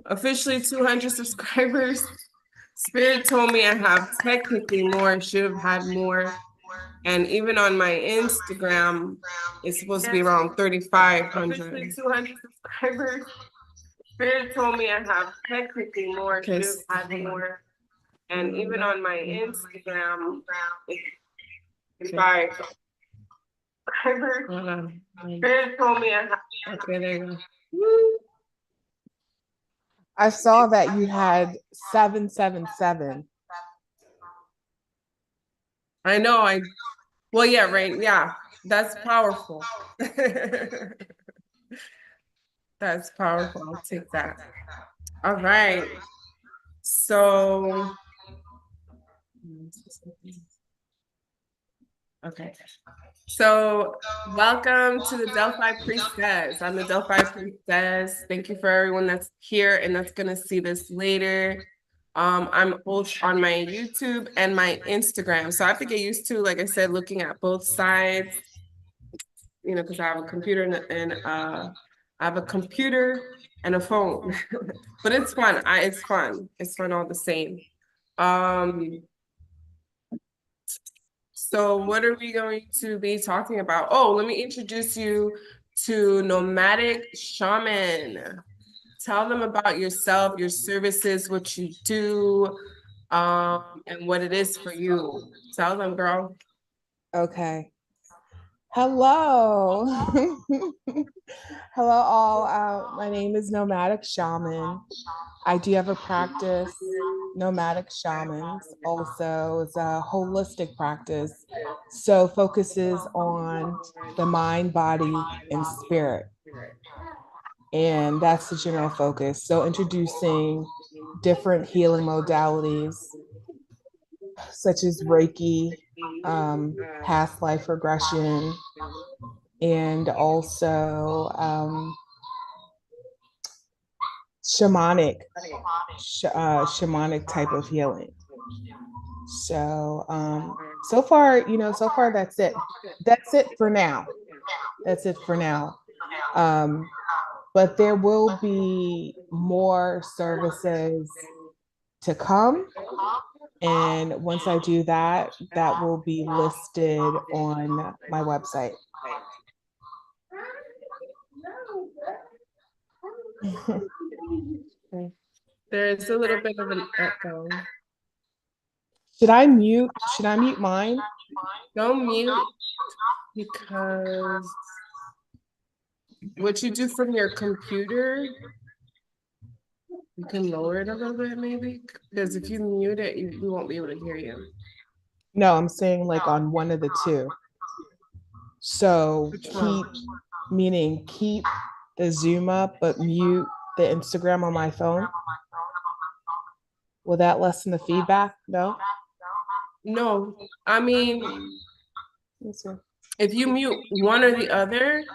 Officially 200 subscribers. Spirit told me I have technically more, should have had more. And even on my Instagram, it's supposed to be around 3,500. Officially 200 subscribers. Spirit told me I have technically more, should have had more. And even on my Instagram, it's 5 subscribers. Spirit told me I have. Okay, there you go. I saw that you had 777. I know. Well, yeah, right. Yeah, that's powerful. That's powerful. I'll take that. All right. So, okay. So, welcome to the Delphi Priestess. I'm the Delphi Priestess. Thank you for everyone that's here and that's going to see this later. I'm both on my YouTube and my Instagram. So I have to get used to, like I said, looking at both sides, because I have a computer and I have a computer and a phone. But it's fun. It's fun. It's fun all the same. So what are we going to be talking about? Oh, let me introduce you to Nomadic Shaman. Tell them about yourself, your services, what you do, and what it is for you. Tell them, girl. Okay. Hello. Hello, all. My name is Nomadic Shaman. I do have a practice, Nomadic Shamans. Also, it's a holistic practice. So, focuses on the mind, body, and spirit. And that's the general focus. So, introducing different healing modalities such as Reiki, past life regression, and also shamanic type of healing. So so far, so far that's it. That's it for now. That's it for now. Um, but there will be more services to come. And once I do that, that will be listed on my website. There's a little bit of an echo. Should I mute? Should I mute mine? Don't mute because what you do from your computer, you can lower it a little bit maybe. Because if you mute it, we won't be able to hear you. No, I'm saying like on one of the two. So meaning keep the Zoom up, but mute the Instagram on my phone. Will that lessen the feedback? No. No, I mean, if you mute one or the other,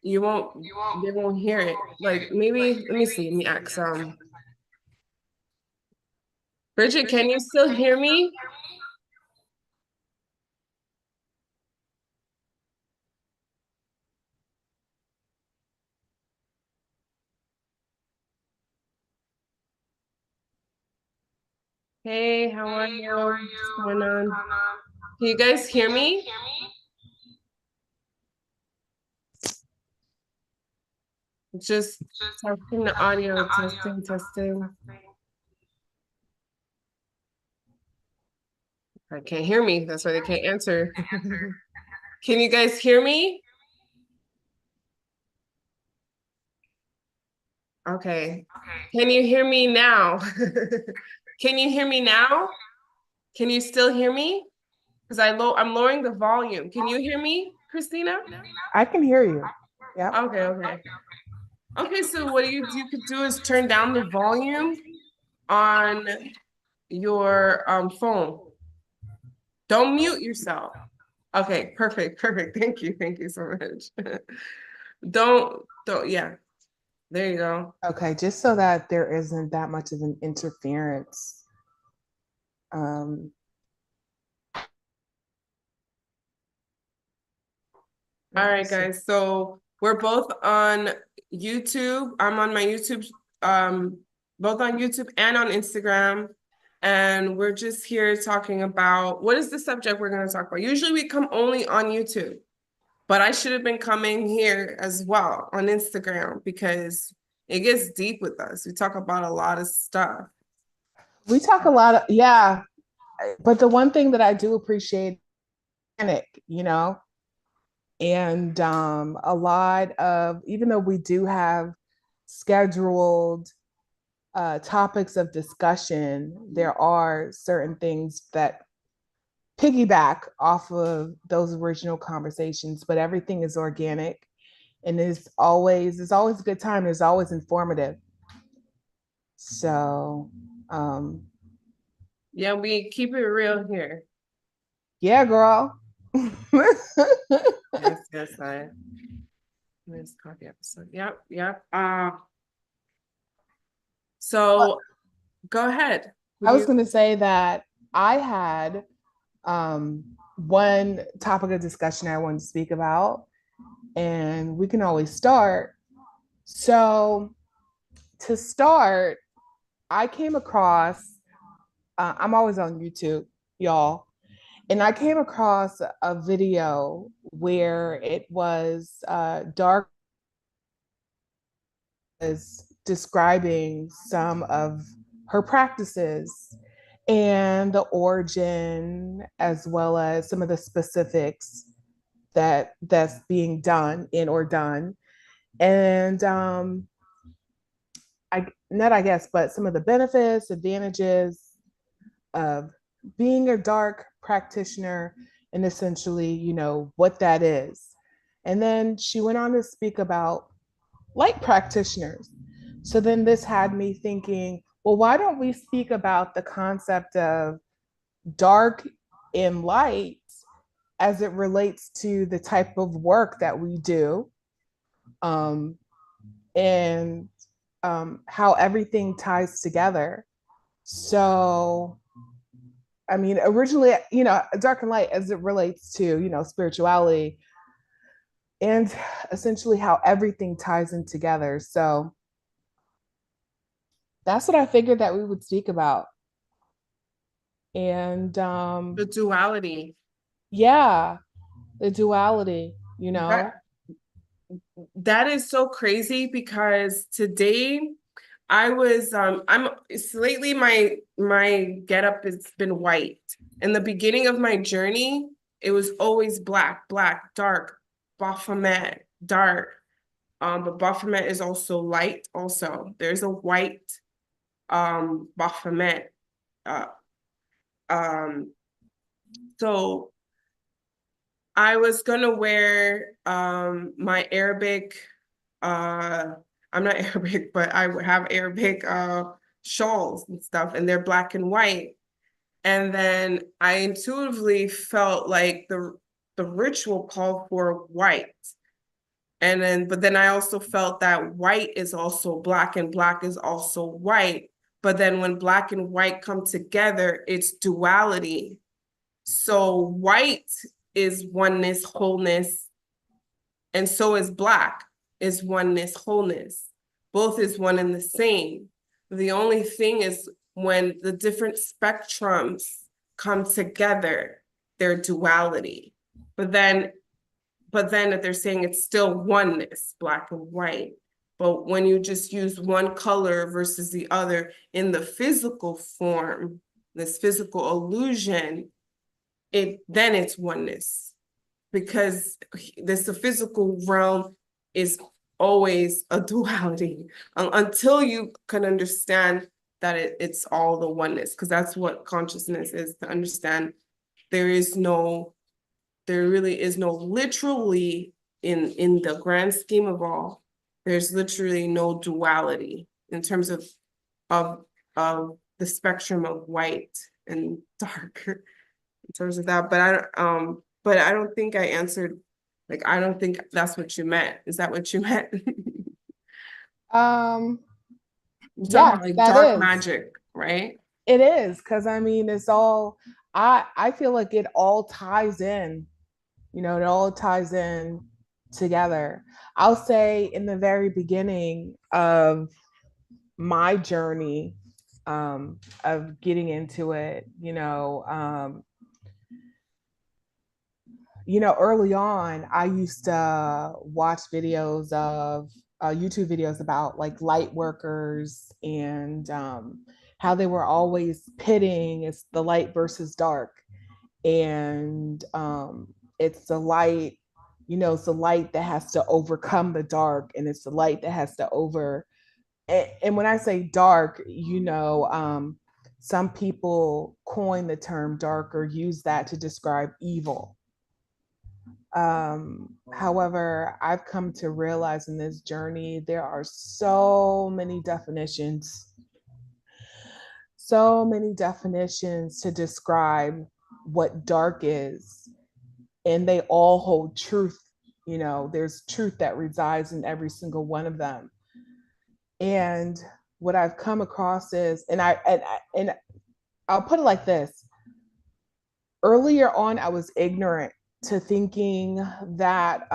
they won't hear it. Like maybe, let me see, let me ask Bridget, can you still hear me? Hey, how are you? What's going on? Can you guys hear me? Just testing the audio, testing. I can't hear me. That's why they can't answer. Can you guys hear me? Okay. Can you hear me now? Can you hear me now? Can you still hear me? Because I'm lowering the volume. Can you hear me, Christina? I can hear you. Yeah. Okay. Okay, so what you could do is turn down the volume on your phone. Don't mute yourself. Okay, perfect. Thank you so much. Don't, yeah. There you go. Okay, just so that there isn't that much of an interference. Um, All right, guys. So we're both on YouTube. I'm on my YouTube both on YouTube and on Instagram. And we're just here talking about what is the subject we're going to talk about. Usually we come only on YouTube, but I should have been coming here as well on Instagram because it gets deep with us. We talk about a lot of stuff. We talk a lot of, yeah, but the one thing that I do appreciate, panic, and a lot of, even though we do have scheduled topics of discussion, there are certain things that piggyback off of those original conversations, but everything is organic and it's always a good time. It's always informative. So um Yeah, we keep it real here. yeah, girl. Yes, yes, I. This coffee episode. Yep, yep. So go ahead. What I do was you? going to say that I had um, one topic of discussion I wanted to speak about, and we can always start. So, to start, I came across, I'm always on YouTube, y'all, and I came across a video where it was Dark was describing some of her practices and the origin as well as some of the specifics that's being done in or done and I not I guess but some of the benefits advantages of being a dark practitioner and essentially what that is. And then she went on to speak about light practitioners. So then this had me thinking, well, why don't we speak about the concept of dark and light as it relates to the type of work that we do, um, and how everything ties together. So, I mean, originally, dark and light as it relates to, spirituality and essentially how everything ties in together. So, that's what I figured that we would speak about. And The duality. yeah, the duality. That that is so crazy because today I'm lately my getup has been white. In the beginning of my journey, it was always black, black, dark, Baphomet, dark. But Baphomet is also light. Also, there's a white Baphomet. Uh, um, so I was gonna wear my Arabic I'm not Arabic, but I would have Arabic shawls and stuff, and they're black and white. And then I intuitively felt like the ritual called for white. And then, but then I also felt that white is also black and black is also white. But then when black and white come together, it's duality. So white is oneness, wholeness, and so is black, is oneness, wholeness. Both is one and the same. The only thing is when the different spectrums come together, they're duality. But then, but then they're saying it's still oneness, black and white. But when you just use one color versus the other in the physical form, this physical illusion, it's oneness because the physical realm is always a duality until you can understand that it's all the oneness, because that's what consciousness is, to understand there is no, there really is no literally in the grand scheme of all, there's literally no duality in terms of of the spectrum of white and dark in terms of that. But I don't think I answered, like, I don't think that's what you meant. Is that what you meant? um You're talking yes, about like that dark is. magic, right? It is because I mean it's all I feel like it all ties in, it all ties in together. I'll say in the very beginning of my journey of getting into it, early on, I used to watch videos of YouTube videos about like light workers and how they were always pitting it's the light versus dark. And it's the light, it's the light that has to overcome the dark, and it's the light that has to and when I say dark, some people coin the term dark or use that to describe evil. However, I've come to realize in this journey, there are so many definitions to describe what dark is, and they all hold truth. There's truth that resides in every single one of them. And what I've come across is, and I'll put it like this: earlier on, I was ignorant to thinking that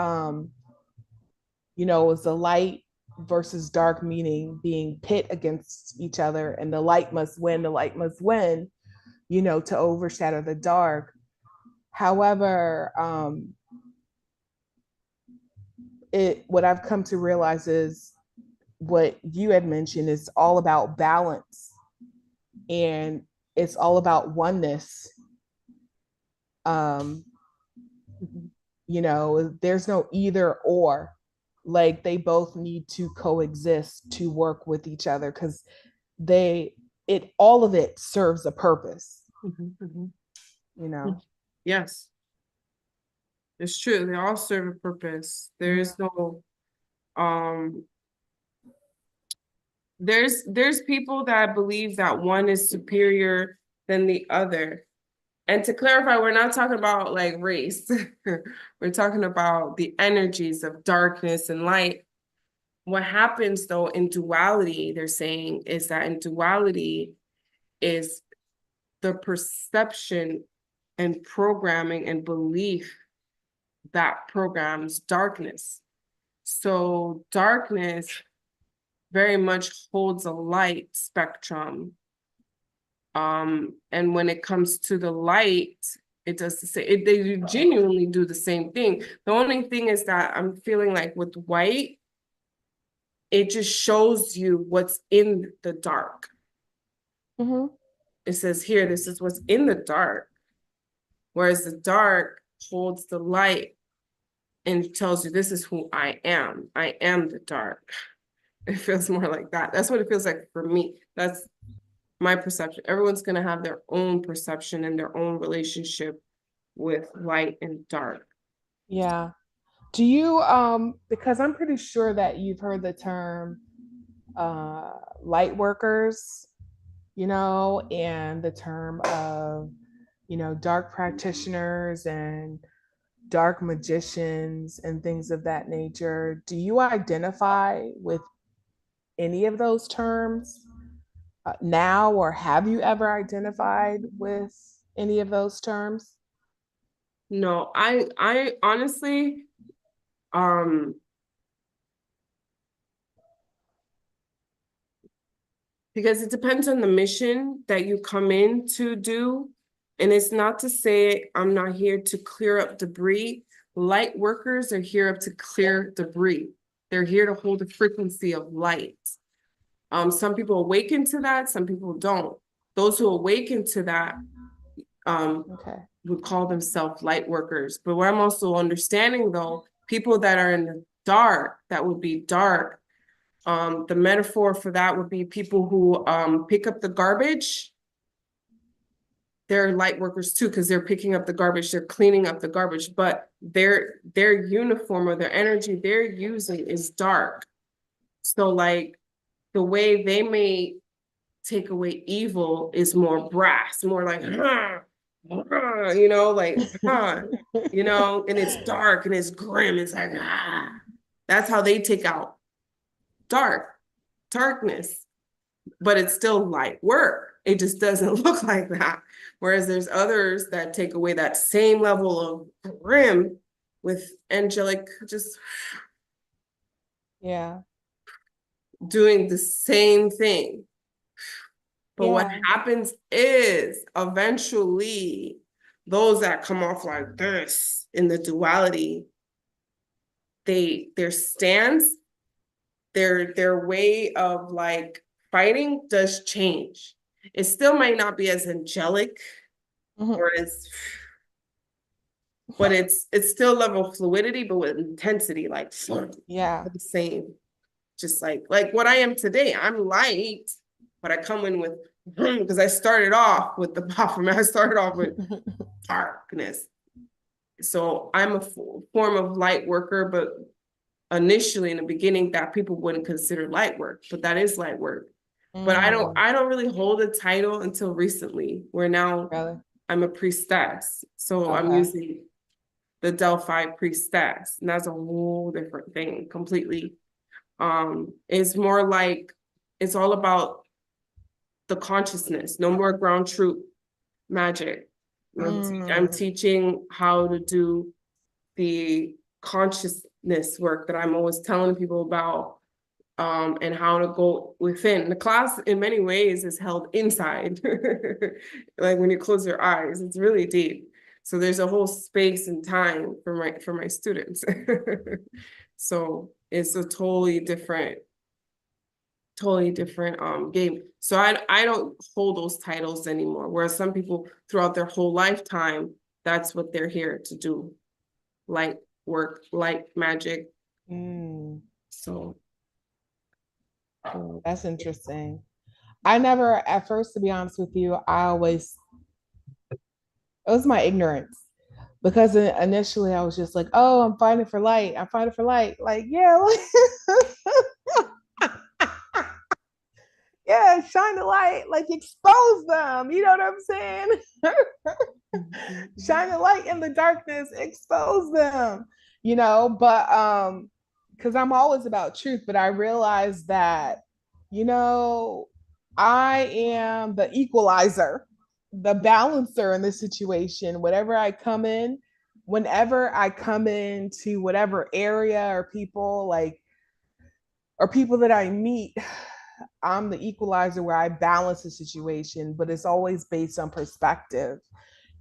it was the light versus dark, meaning being pit against each other, and the light must win, to overshadow the dark. However, what I've come to realize is what you had mentioned is all about balance, and it's all about oneness. Um, there's no either or. Like they both need to coexist to work with each other because all of it serves a purpose. Yes, it's true. They all serve a purpose. There's no um there's people that believe that one is superior than the other. And to clarify, we're not talking about like race. We're talking about the energies of darkness and light. What happens though in duality, they're saying, is that in duality is the perception and programming and belief that programs darkness. So darkness very much holds a light spectrum. And when it comes to the light, it does the same. They genuinely do the same thing. The only thing is that I'm feeling like with white, it just shows you what's in the dark. Mm-hmm. It says here, this is what's in the dark. Whereas the dark holds the light and tells you, this is who I am. I am the dark. It feels more like that. That's what it feels like for me. That's my perception. Everyone's going to have their own perception and their own relationship with light and dark. Yeah. Do you because I'm pretty sure that you've heard the term light workers, and the term of, dark practitioners and dark magicians and things of that nature. Do you identify with any of those terms now, or have you ever identified with any of those terms? No, I honestly, um, because it depends on the mission that you come in to do. And it's not to say I'm not here to clear up debris. Light workers are here to clear debris. They're here to hold the frequency of light. Some people awaken to that, some people don't. Those who awaken to that Okay. would call themselves light workers. But what I'm also understanding though, people that are in the dark, that would be dark. The metaphor for that would be people who pick up the garbage. They're light workers too, because they're picking up the garbage, they're cleaning up the garbage, but their uniform or their energy they're using is dark. So like the way they may take away evil is more brass, more like, like, and it's dark and it's grim. It's like, that's how they take out darkness, but it's still light work. It just doesn't look like that. Whereas there's others that take away that same level of grim with angelic, just Yeah. doing the same thing. But what Yeah. happens is eventually those that come off like this in the duality, their stance, their way of like fighting does change. It still might not be as angelic Mhm. or as, but it's still level fluidity, but with intensity, like Yeah. the same. Just like what I am today. I'm light, but I come in with because I started off with the bottom. I started off with darkness. So I'm a form of light worker, but initially in the beginning that people wouldn't consider light work, but that is light work. But Mm, I don't really hold a title until recently, where now really? I'm a priestess. So I'm Okay. using the Delphi priestess, and that's a whole different thing completely. It's more like it's all about the consciousness, no more ground truth magic. I'm Mm, teaching how to do the consciousness work that I'm always telling people about, and how to go within. The class, in many ways, is held inside. Like when you close your eyes, it's really deep. So there's a whole space and time for my students. So it's a totally different game. So I don't hold those titles anymore. Whereas some people throughout their whole lifetime, that's what they're here to do. Light work, light magic. mm, So that's interesting. I never, at first, to be honest with you, it was my ignorance because initially I was just like, oh, I'm fighting for light. I'm fighting for light. Like, yeah, yeah, shine the light, like expose them. You know what I'm saying? Shine the light in the darkness, expose them. Because I'm always about truth, but I realized that, you know, I am the equalizer, the balancer in this situation. Whenever I come into whatever area or people that I meet, I'm the equalizer where I balance the situation, but it's always based on perspective,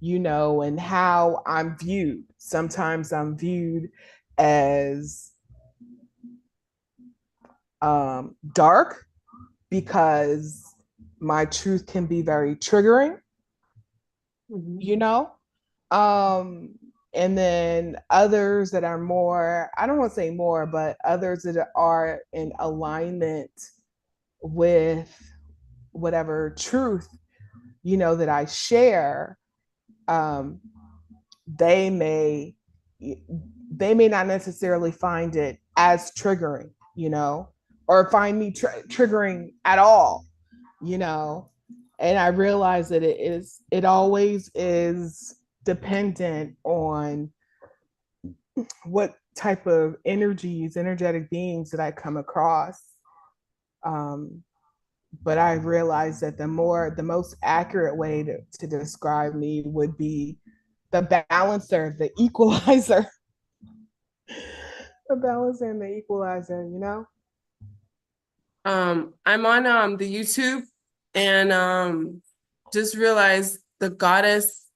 and how I'm viewed. Sometimes I'm viewed as dark because my truth can be very triggering, mhm. you know? Um, and then others that are more, I don't want to say more, but others that are in alignment with whatever truth, that I share, um, they may they may not necessarily find it as triggering, or find me triggering at all, you know. And I realize that it always is dependent on what type of energetic beings that I come across. Um, but I realized that the most accurate way to describe me would be the balancer, the equalizer, the balancer and the equalizer, I'm on the YouTube, and just realized the goddess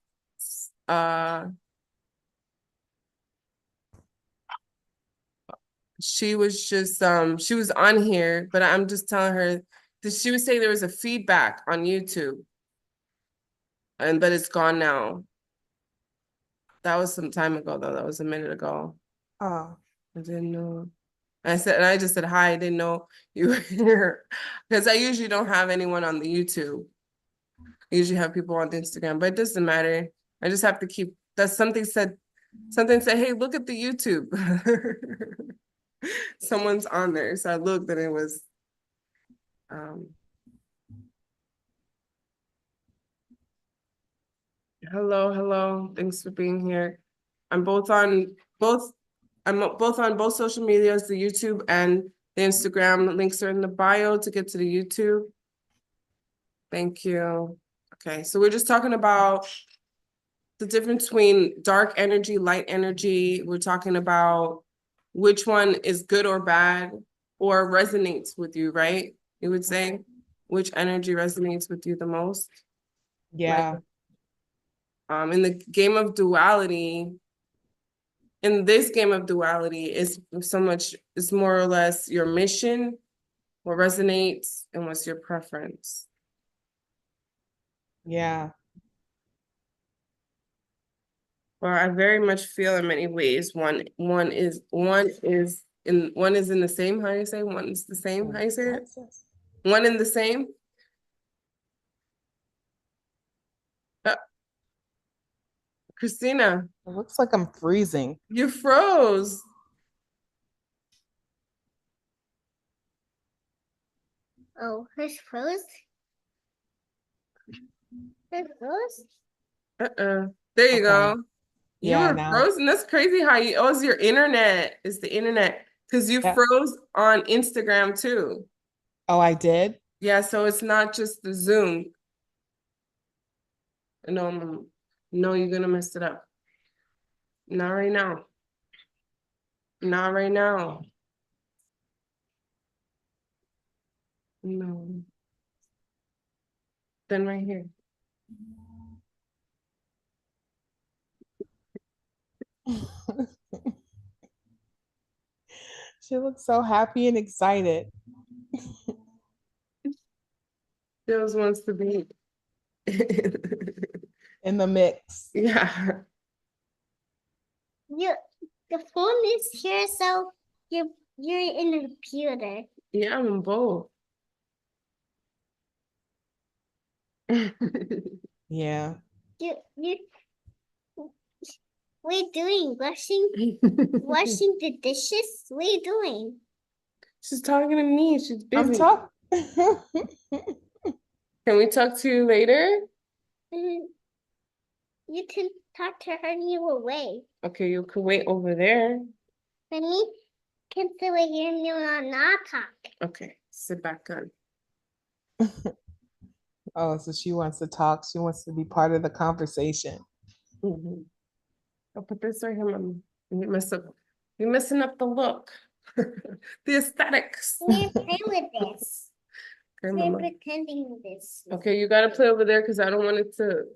uh she was on here, but I'm just telling her that she was saying there was a feedback on YouTube, and but it's gone now. That was some time ago though. That was a minute ago. Oh, I didn't know. And I just said hi. I didn't know you were here because I usually don't have anyone on the YouTube. I usually have people on the Instagram, but it doesn't matter. I just have to keep. That's something said, hey, look at the YouTube. Someone's on there, so I looked and it was. Um, hello. Thanks for being here. I'm both on both. I'm both on both social medias, the YouTube and the Instagram. The links are in the bio to get to the YouTube. Thank you. Okay, so we're just talking about the difference between dark energy, light energy. We're talking about which one is good or bad, or resonates with you, right? You would say which energy resonates with you the most? Yeah. Like, in the game of duality, in this game of duality, is so much, it's more or less your mission, what resonates, and what's your preference. Yeah. Well, I very much feel in many ways one is in the same, how you say one is the same, how you say it? One in the same? Uh, Cristina, It looks like I'm freezing. you froze. Oh, hers froze? Hers froze? There you Okay. go. You Yeah, were now. frozen. That's crazy how you, oh, it's your internet. It's the internet. Because you Yeah. froze on Instagram too. Oh, I did? Yeah, so it's not just the Zoom. No, no, you're gonna mess it up. Not right now. Not right now. No. Then right here. She looks so happy and excited. Feels wants to be. In the mix. Yeah. The phone is here, so you're in the computer. Yeah, I'm in both. Yeah. You what are you doing? Washing the dishes? What are you doing? She's talking to me. She's busy. I'm talking. Can we talk to you later? You can talk to her and you away. Okay, you could wait over there. Then me can sit right here and you will not talk. Okay, sit back on. Oh, so she wants to talk. She wants to be part of the conversation. I'll put this right here, Mom. You're messing up the look. The aesthetics. We're playing with this. Okay, We're Mama. pretending with this. Okay, you gotta play over there because I don't want it to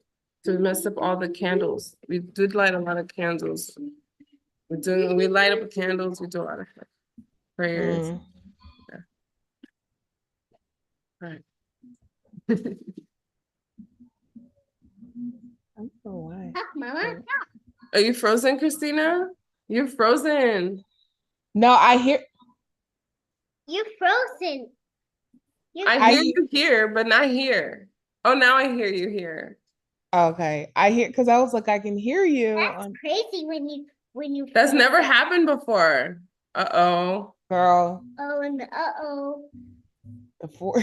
mess up all the candles. We did light a lot of candles. We light up candles, we do a lot of prayers. Mm. Yeah. Right. I don't know why. Talk, Mama. Are you frozen, Cristina? You're frozen. No, I hear. You're frozen. I hear you here, but not here. Oh, now I hear you here. Okay, I hear because I was like, I can hear you. That's crazy when you. That's never happened before. Uh-oh. Girl. Oh, and uh-oh. Before.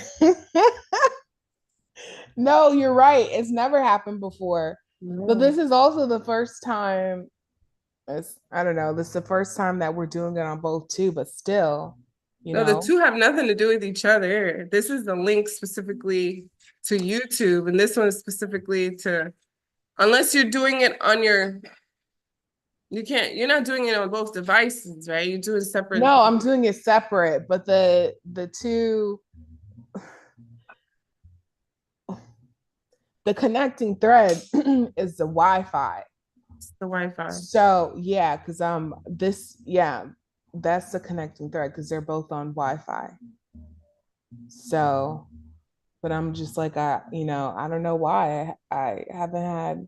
No, you're right. It's never happened before. But this is also the first time. I don't know. This is the first time that we're doing it on both too, but still, No, the two have nothing to do with each other. This is the link specifically to YouTube, and this one is specifically to, unless you're doing it on you're not doing it on both devices, right? You do it separate. No, I'm doing it separate, but the two, the connecting thread is the Wi-Fi. It's the Wi-Fi. So yeah, because that's the connecting thread because they're both on Wi-Fi. So, but I'm just like I don't know why I haven't had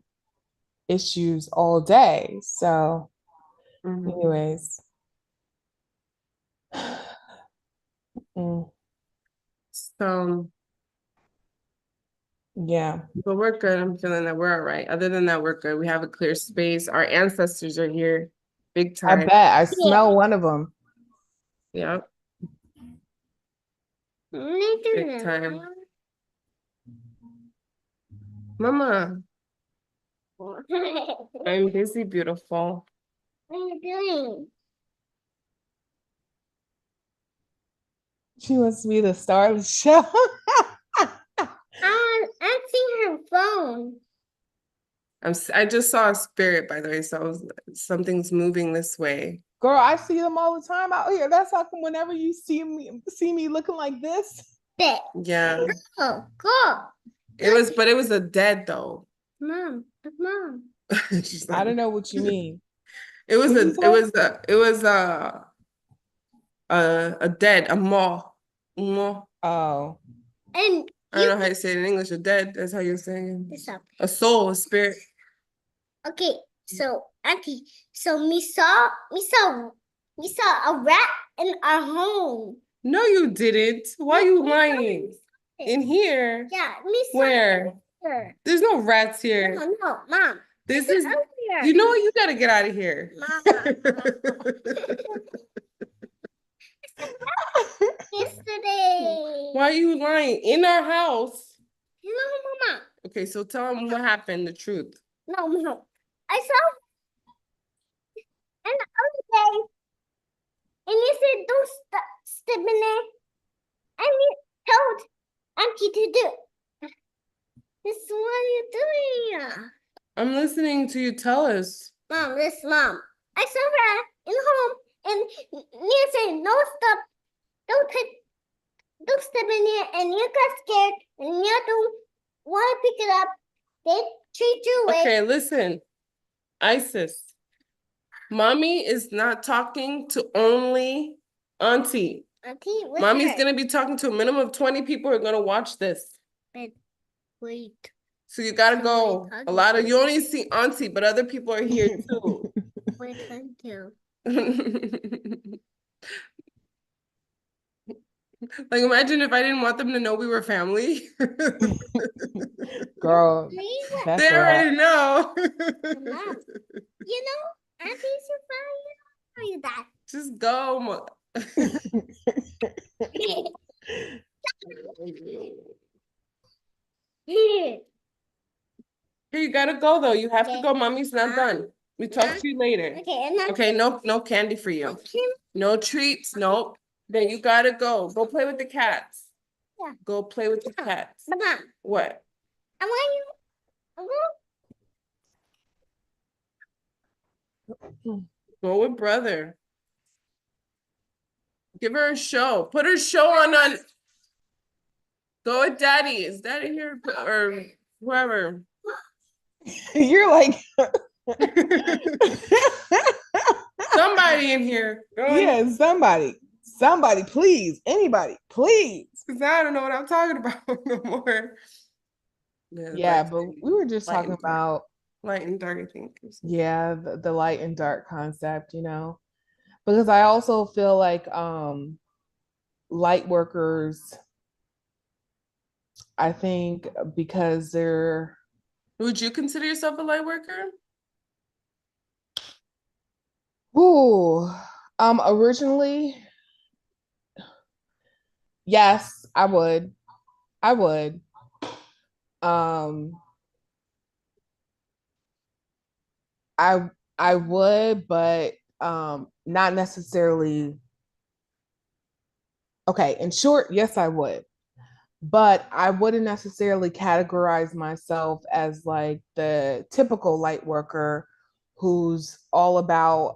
issues all day. So, anyways. So yeah, but we're good. I'm feeling that we're all right. Other than that, we're good. We have a clear space. Our ancestors are here, big time. I bet I smell one of them. Yep. Big time. Mama, I'm busy, beautiful. What are you doing? She wants to be the star of the show. I'm seeing her phone. I just saw a spirit, by the way, so something's moving this way. Girl, I see them all the time out here. That's how come whenever you see me looking like this. Yeah. Oh, cool. But it was a dead though. Mom. She's I like, don't know what you mean. it was What'd a you say? it was a dead, a moth. Moth. Oh. And I don't know how you say it in English. A dead. That's how you're saying this it. up. A soul, a spirit. Okay, so Auntie, so we saw a rat in our home. No, you didn't. Why are you lying? In here? Yeah, we saw Where? her. There's no rats here. No, Mom. This is. You know what? You gotta get out of here. Yesterday. Why are you lying? In our house. No, Mama. Okay, so tell them what happened, the truth. No. I saw an other day, and you said don't step in there, and you told Auntie to do it. This is what you're doing. I'm listening to you tell us. Mom. I saw her in home, and Nia said, "No, stop! Don't step in there." And you got scared, and you don't want to pick it up. They treat you away. Okay, listen. Isis. Mommy is not talking to only Auntie. Auntie, Mommy's gonna be talking to a minimum of 20 people who are gonna watch this. But wait. So you gotta go. A lot of you only see Auntie, but other people are here too. Wait, thank you. Like, imagine if I didn't want them to know we were family. Girl, that's They a lot. already know. Mom, you know, Auntie's your family. You that. Just go. Here, you gotta go though. You have to go. Mommy's not done. We talk to you later. Okay, no candy for you. No treats. Nope. Then you gotta go. Go play with the cats. Yeah. Go play with the cats. Mom, What? I want you. Go with brother. Give her a show. Put her show on. Go with daddy. Is daddy here or whoever? You're like somebody in here. Yeah, somebody, please, anybody, please. Because I don't know what I'm talking about no more. Yeah, but we were just talking about light and dark, I think. Yeah, the light and dark concept, because I also feel like light workers, I think because they're. Would you consider yourself a light worker? Ooh, originally, yes, I would. I would, but not necessarily. Okay, in short, yes, I would. But I wouldn't necessarily categorize myself as like the typical light worker who's all about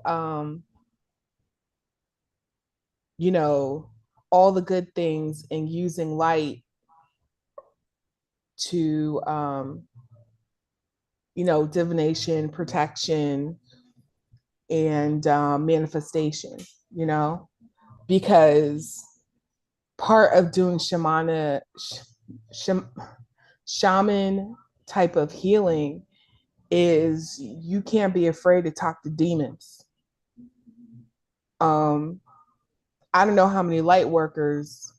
all the good things and using light to divination, protection, and manifestation, because part of doing shaman type of healing is you can't be afraid to talk to demons. I don't know how many light workers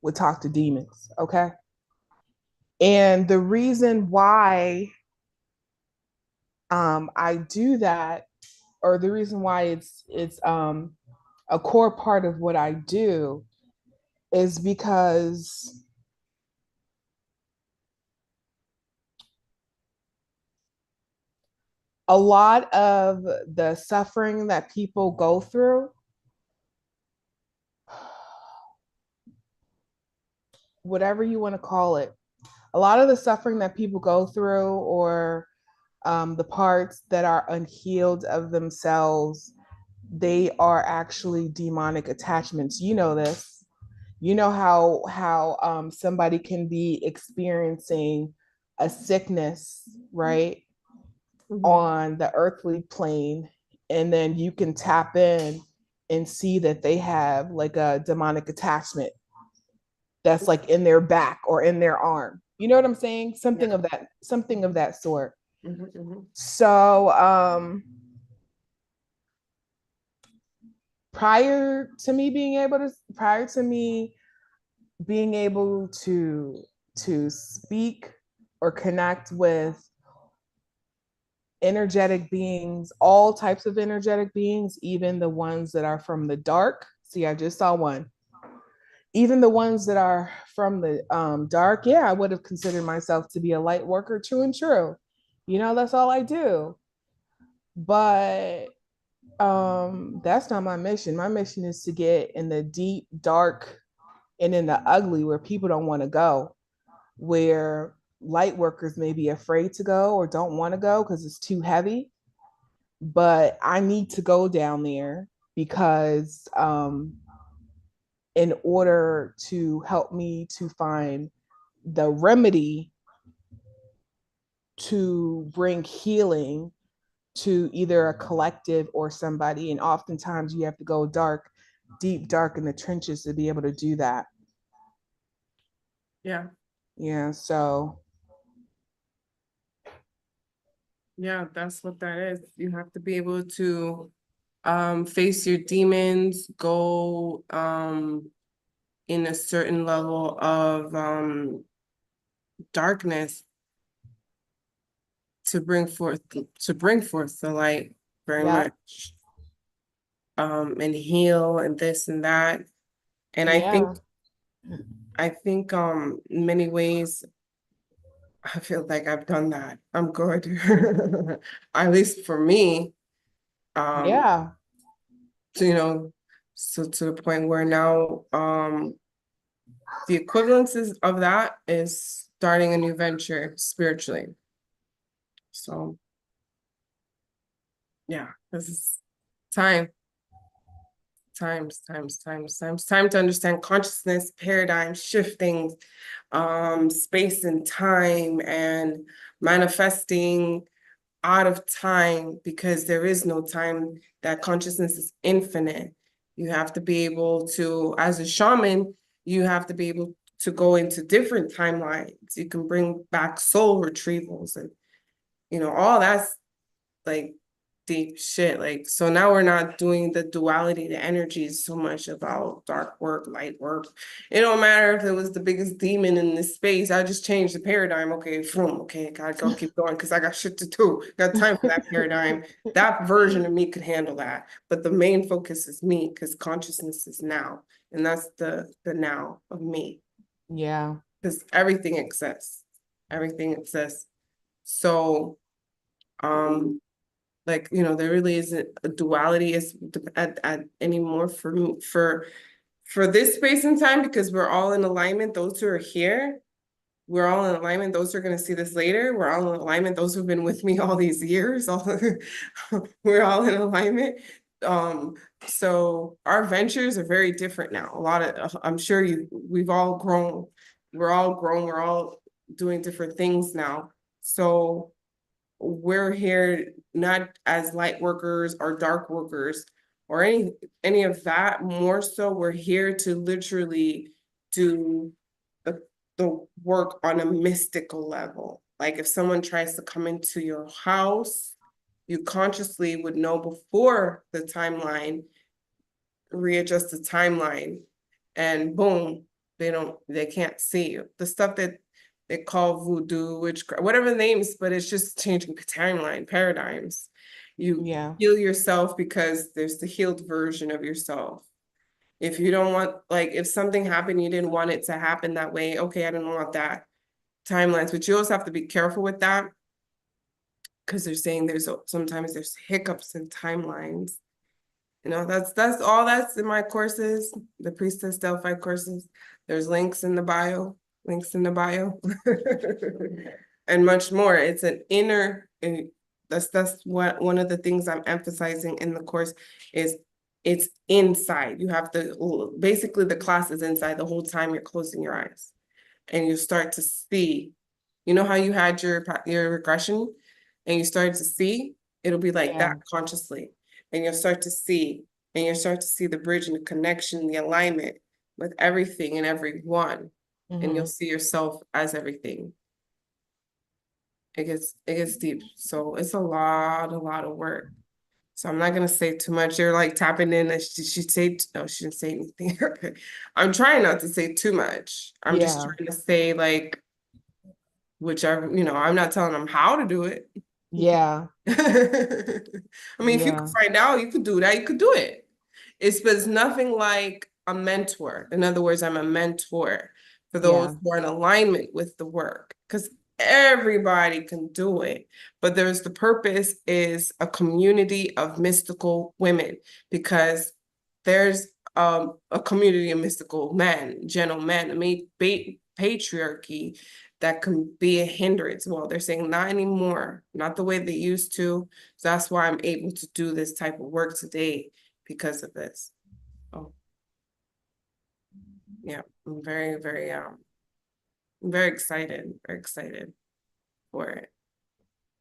would talk to demons, okay? And the reason why I do that, or the reason why it's a core part of what I do, is because a lot of the suffering that people go through, whatever you want to call it, a lot of the suffering that people go through, or the parts that are unhealed of themselves, they are actually demonic attachments. You know this. You know how somebody can be experiencing a sickness, right, on the earthly plane, and then you can tap in and see that they have like a demonic attachment that's like in their back or in their arm. You know what I'm saying? Something of that sort. So prior to me being able to speak or connect with energetic beings, all types of energetic beings, even the ones that are from the dark. See, I just saw one. Even the ones that are from the dark, yeah, I would have considered myself to be a light worker, true and true. You know, that's all I do. But that's not my mission. My mission is to get in the deep, dark, and in the ugly where people don't want to go, where light workers may be afraid to go or don't want to go because it's too heavy. But I need to go down there because in order to help me to find the remedy to bring healing to either a collective or somebody. And oftentimes you have to go dark, deep, dark in the trenches to be able to do that. Yeah. Yeah. So, yeah, that's what that is. You have to be able to face your demons, go in a certain level of darkness to bring forth the light very yeah. much. And heal and this and that. And Yeah. I think in many ways I feel like I've done that. I'm good. At least for me. Yeah. So, so to the point where now the equivalences of that is starting a new venture spiritually. So yeah, this is time. Time to understand consciousness, paradigm shifting, space and time, and manifesting out of time, because there is no time. That consciousness is infinite. You have to be able to, as a shaman, you have to be able to go into different timelines. You can bring back soul retrievals and all that's like deep shit. Like, so now we're not doing the duality, the energies so much about dark work, light work. It don't matter if it was the biggest demon in this space. I just changed the paradigm. Okay, from okay, gotta go keep going because I got shit to do. Got time for that paradigm. That version of me could handle that. But the main focus is me because consciousness is now. And that's the now of me. Yeah. Because everything exists. Everything exists. So like, there really isn't a duality as at anymore for me, for this space and time, because we're all in alignment. Those who are here, we're all in alignment. Those who are going to see this later, we're all in alignment. Those who've been with me all these years, we're all in alignment. So our ventures are very different now. A lot of, I'm sure we've all grown. We're all grown. We're all doing different things now. So we're here not as light workers or dark workers or any of that. More so, we're here to literally do the work on a mystical level. Like if someone tries to come into your house, you consciously would know before the timeline, readjust the timeline, and boom, they can't see you. The stuff that they call voodoo, witchcraft, whatever the names, but it's just changing timeline, paradigms. You heal yourself because there's the healed version of yourself. If you don't want, like, if something happened, you didn't want it to happen that way, okay, I didn't want that. Timelines, but you also have to be careful with that because they're saying sometimes there's hiccups in timelines. That's all that's in my courses, the Priestess Delphi courses. There's links in the bio, and much more. It's an inner, That's what one of the things I'm emphasizing in the course is it's inside. You have to basically the class is inside the whole time you're closing your eyes, and you start to see. You know how you had your regression, and you started to see. It'll be like that consciously, and you'll start to see, and you'll start to see the bridge and the connection, the alignment with everything and everyone, and you'll see yourself as everything. It gets deep. So it's a lot of work. So I'm not gonna say too much. You're like tapping in. She say no, she didn't say anything. I'm trying not to say too much. I'm just trying to say like whichever, I'm not telling them how to do it. Yeah. I mean, if you could find out, you could do that, you could do it. But it's nothing like a mentor. In other words, I'm a mentor for those who are in alignment with the work. Because everybody can do it. But the purpose is a community of mystical women, because there's a community of mystical men, gentlemen, patriarchy that can be a hindrance. Well, they're saying not anymore, not the way they used to. So that's why I'm able to do this type of work today, because of this. Oh, yeah, I'm very, very, very excited for it.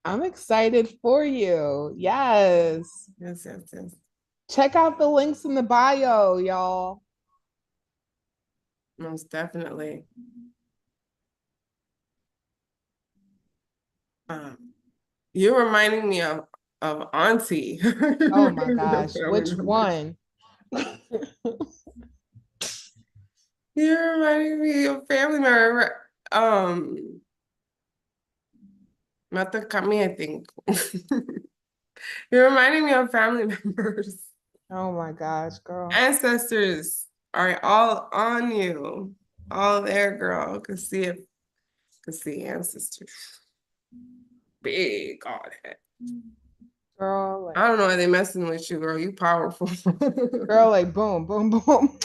I'm excited for you. Yes. Yes. Check out the links in the bio, y'all. Most definitely. You're reminding me of Auntie. Oh my gosh, which one? You're reminding me of family member. Not the Kami, I think. You're reminding me of family members. Oh my gosh, girl. Ancestors are all on you. All there, girl. Can see it. Can see ancestors. Big on it. Girl, I don't know why they messing with you, girl. You powerful. Girl, like boom, boom, boom.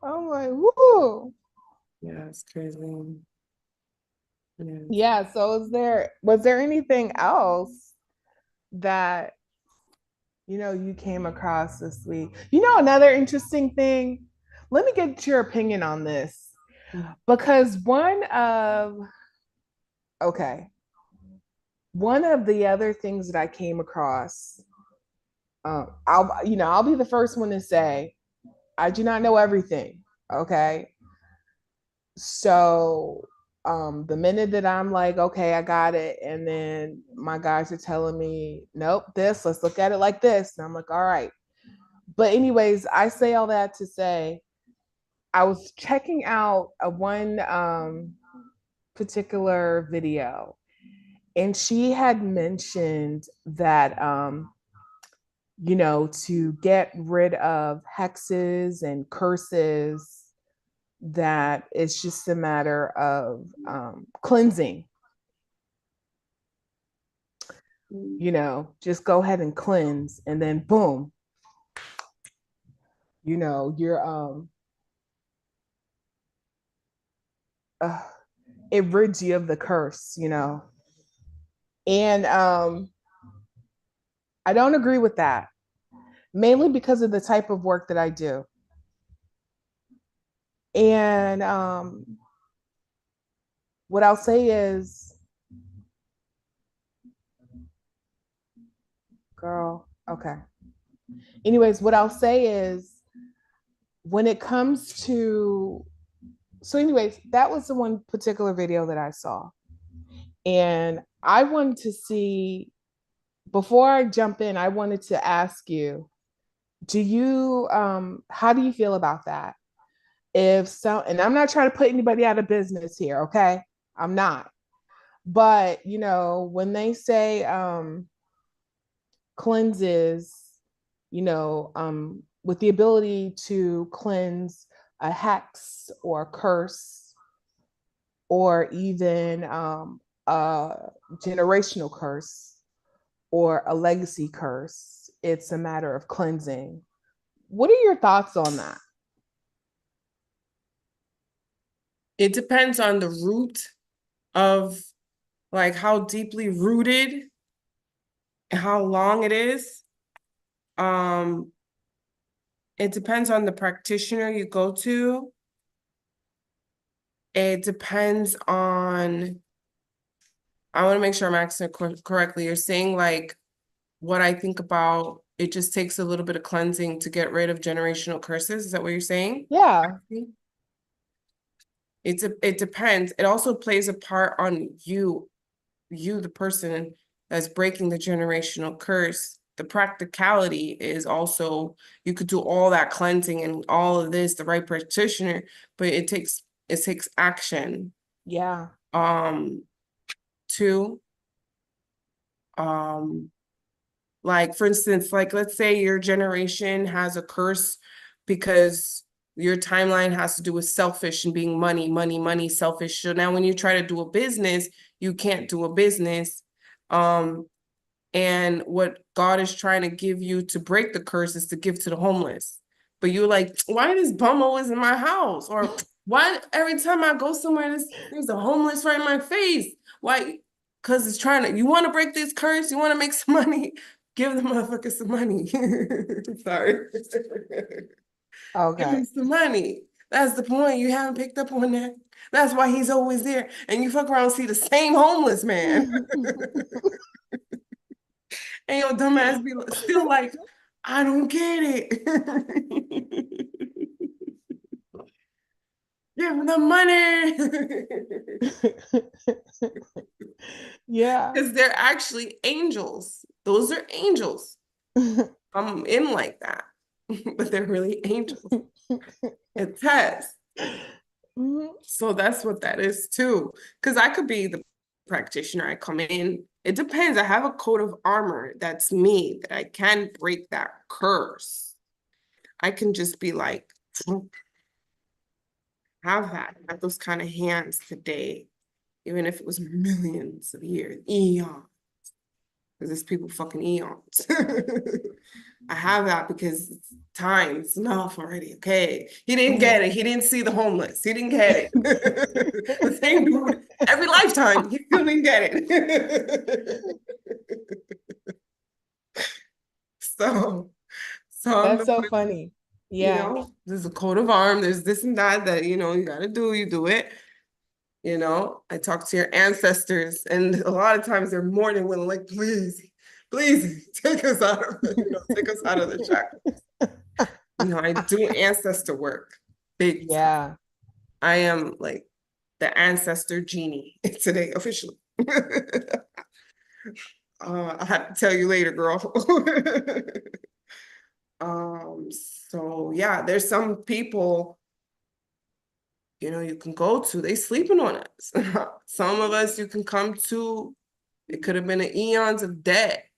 I'm like, woo. Yeah, it's crazy. Yeah, so was there anything else that you came across this week? Another interesting thing. Let me get your opinion on this. Because one of the other things that I came across, I'll be the first one to say I do not know everything. Okay. So the minute that I'm like, okay, I got it, and then my guys are telling me, nope, let's look at it like this. And I'm like, all right. But anyways, I say all that to say I was checking out a one particular video, and she had mentioned that to get rid of hexes and curses, that it's just a matter of cleansing. Just go ahead and cleanse, and then boom, you're it rids you of the curse, and I don't agree with that, mainly because of the type of work that I do. And what I'll say is, girl, okay. Anyways, what I'll say is, when it comes to, so anyways, that was the one particular video that I saw. And I wanted to see, before I jump in, I wanted to ask you, how do you feel about that? If so, and I'm not trying to put anybody out of business here, okay? I'm not. But, when they say cleanses, with the ability to cleanse a hex or a curse, or even a generational curse or a legacy curse, it's a matter of cleansing. What are your thoughts on that? It depends on the root of like how deeply rooted and how long it is. It depends on the practitioner you go to. It depends on, I want to make sure I'm asking it correctly. You're saying like what I think about, it just takes a little bit of cleansing to get rid of generational curses. Is that what you're saying? Yeah. It depends. It also plays a part on you, the person that's breaking the generational curse. The practicality is also, you could do all that cleansing and all of this, the right practitioner, but it takes action. Yeah. To like for instance, like let's say your generation has a curse because your timeline has to do with selfish and being money, selfish. So now when you try to do a business, you can't do a business. And what God is trying to give you to break the curse is to give to the homeless. But you're like, why this bum always in my house? Or why every time I go somewhere, there's a homeless right in my face? Why? Because it's trying to, you want to break this curse? You want to make some money? Give the motherfucker some money. Sorry. Give Okay. him some money. That's the point. You haven't picked up on that. That's why he's always there. And you fuck around and see the same homeless man. And your dumbass be still like, I don't get it. Give him the money. Yeah. Because they're actually angels. Those are angels. I'm in like that. But they're really angels. It tests. So that's what that is too. Because I could be the practitioner. I come in. It depends. I have a coat of armor that's me, that I can break that curse. I can just be like, have those kind of hands today, even if it was millions of years, eons. Because there's people fucking eons. I have that because time's enough already. Okay. He didn't get it. He didn't see the homeless. He didn't get it. The same dude every lifetime. He still didn't get it. So I'm That's the so one, funny. you Yeah. know, there's a coat of arms, there's this and that, you know, you gotta do, you do it. You know, I talk to your ancestors, and a lot of times they're more than willing, like, please take us out of it, take us out of the shackles. I do ancestor work. Big time. Yeah. I am like the ancestor genie today, officially. I have to tell you later, girl. So yeah, there's some people, you can go to, they sleeping on us. Some of us you can come to, it could have been an eons of debt.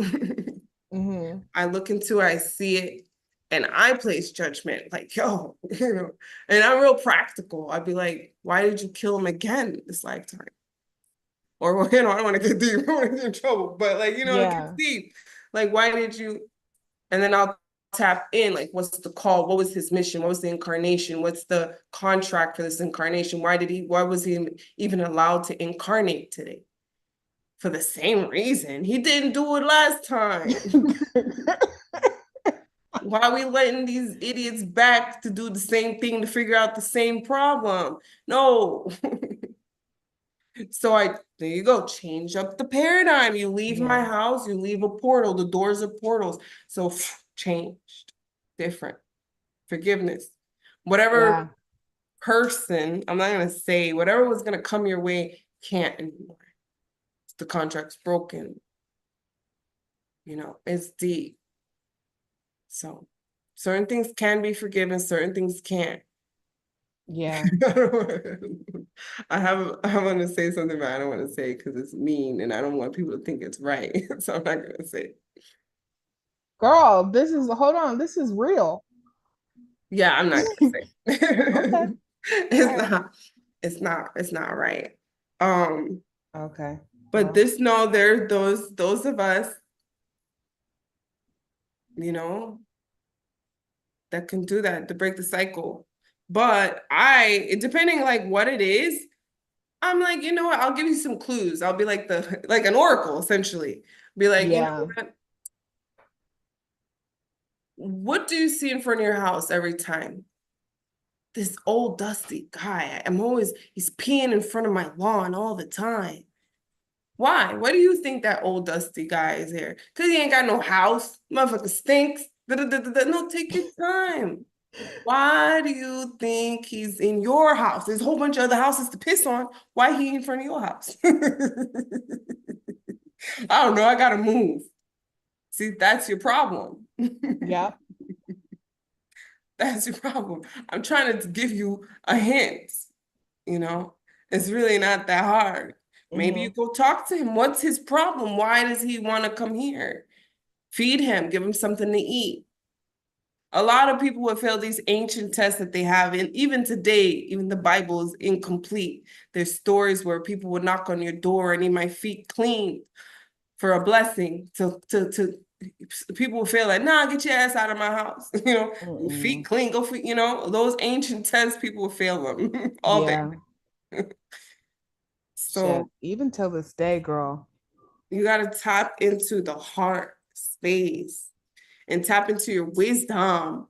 I look into it, I see it, and I place judgment, like, yo, and I'm real practical. I'd be like, why did you kill him again this lifetime? Or, I don't want to get deep, I don't want to get in trouble, but like, it gets Yeah. deep. Like, why did you? And then I'll tap in, like, what's the call? What was his mission? What was the incarnation? What's the contract for this incarnation? Why was he even allowed to incarnate today? For the same reason. He didn't do it last time. Why are we letting these idiots back to do the same thing to figure out the same problem? No. So there you go, change up the paradigm. You leave my house, you leave a portal, the doors are portals. So changed, different, forgiveness. Whatever person, I'm not gonna say, whatever was gonna come your way can't anymore. The contract's broken. It's deep. So certain things can be forgiven, certain things can't. Yeah. I want to say something, but I don't want to say it because it's mean and I don't want people to think it's right. So I'm not gonna say it. Girl, hold on, this is real. Yeah, I'm not gonna say it. Okay. It's not right. Okay. But there are those of us, that can do that to break the cycle. But depending like what it is, I'm like, you know what? I'll give you some clues. I'll be like like an oracle, essentially. Be like, you Yeah. know what do you see in front of your house every time? This old dusty guy. He's peeing in front of my lawn all the time. Why? Why do you think that old dusty guy is here? Because he ain't got no house. Motherfucker stinks. Da-da-da-da-da. No, take your time. Why do you think he's in your house? There's a whole bunch of other houses to piss on. Why he in front of your house? I don't know. I gotta move. See, that's your problem. Yep. That's your problem. I'm trying to give you a hint, you know? It's really not that hard. Maybe you Mm-hmm. go talk to him. What's his problem? Why does he want to come here? Feed him, give him something to eat. A lot of people would fail these ancient tests that they have. And even today, even the Bible is incomplete. There's stories where people would knock on your door and need my feet cleaned for a blessing. To people would feel like, nah, get your ass out of my house. Your feet Mm-mm. clean, go for, those ancient tests, people will fail them all day. Yeah. Shit. So Even till this day, girl. you got to tap into the heart space and tap into your wisdom.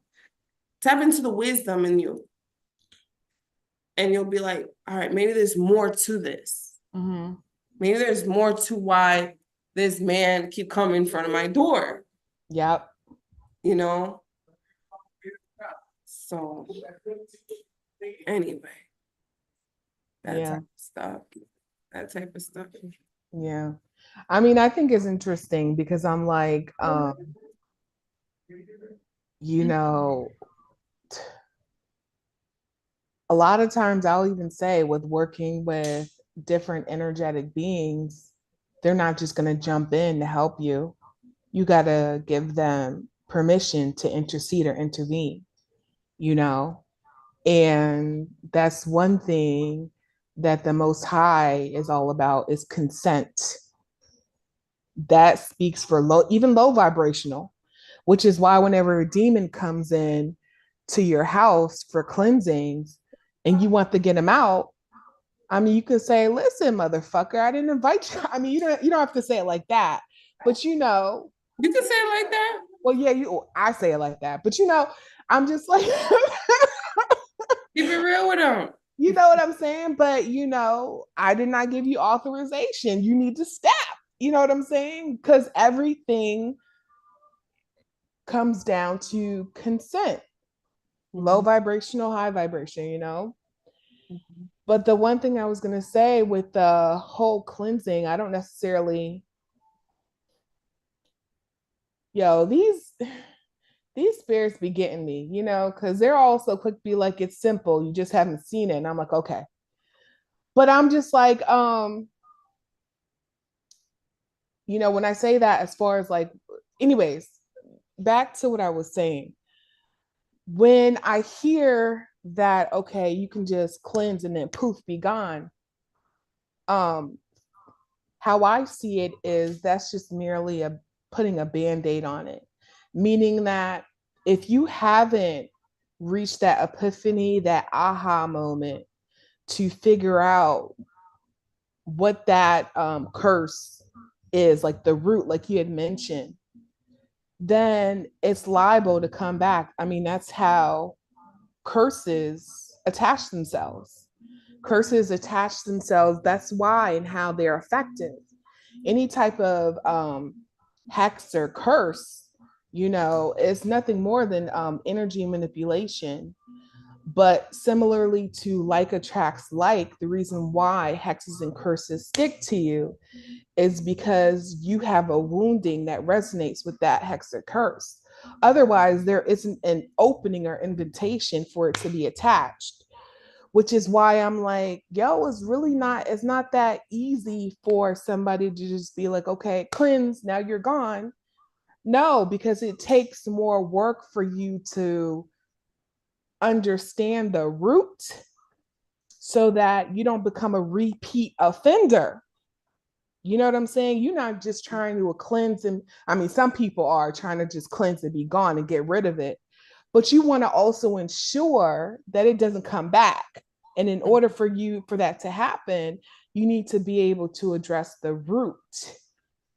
Tap into the wisdom in you. And you'll be like, all right, maybe there's more to this. Mm-hmm. Maybe there's more to why this man keep coming in front of my door, Yep. you know? So anyway, that Yeah. type of stuff. That type of stuff. Yeah. I mean, I think it's interesting because I'm like, you know, a lot of times I'll even say with working with different energetic beings, they're not just going to jump in to help you. You got to give them permission to intercede or intervene, you know? And that's one thing that the Most High is all about is consent. That speaks for low, even low vibrational, which is why whenever a demon comes in to your house for cleansings and you want to get him out, I mean, you can say, listen, motherfucker, I didn't invite you. I mean, you don't have to say it like that, but You can say it like that. well, yeah, I say it like that, but I'm just like, Keep it real with them. you know what I'm saying? But I did not give you authorization. You need to stop. You know what I'm saying? Because everything comes down to consent. Low vibrational, high vibration. Mm-hmm. But the one thing I was going to say with the whole cleansing, I don't necessarily, these spirits be getting me, because they're also quick to be like, it's simple. You just haven't seen it. And I'm like, okay. But I'm just like, when I say that, as far as like, anyways, back to what I was saying. When I hear that, okay, you can just cleanse and then poof, be gone. Um, how I see it is that's just merely putting a band-aid on it, meaning that if you haven't reached that epiphany, that aha moment to figure out what that curse is, like the root, like you had mentioned, then it's liable to come back. I mean, that's how curses attach themselves. Curses attach themselves. That's why and how they're effective. Any type of hex or curse, is nothing more than energy manipulation. But similarly to like attracts like, the reason why hexes and curses stick to you is because you have a wounding that resonates with that hex or curse. Otherwise, there isn't an opening or invitation for it to be attached, which is why I'm like, it's not that easy for somebody to just be like, okay, cleanse, now you're gone. No, because it takes more work for you to understand the root so that you don't become a repeat offender. You know what I'm saying? You're not just trying to cleanse and I mean, some people are trying to just cleanse and be gone and get rid of it, but you want to also ensure that it doesn't come back And in order for that to happen, you need to be able to address the root,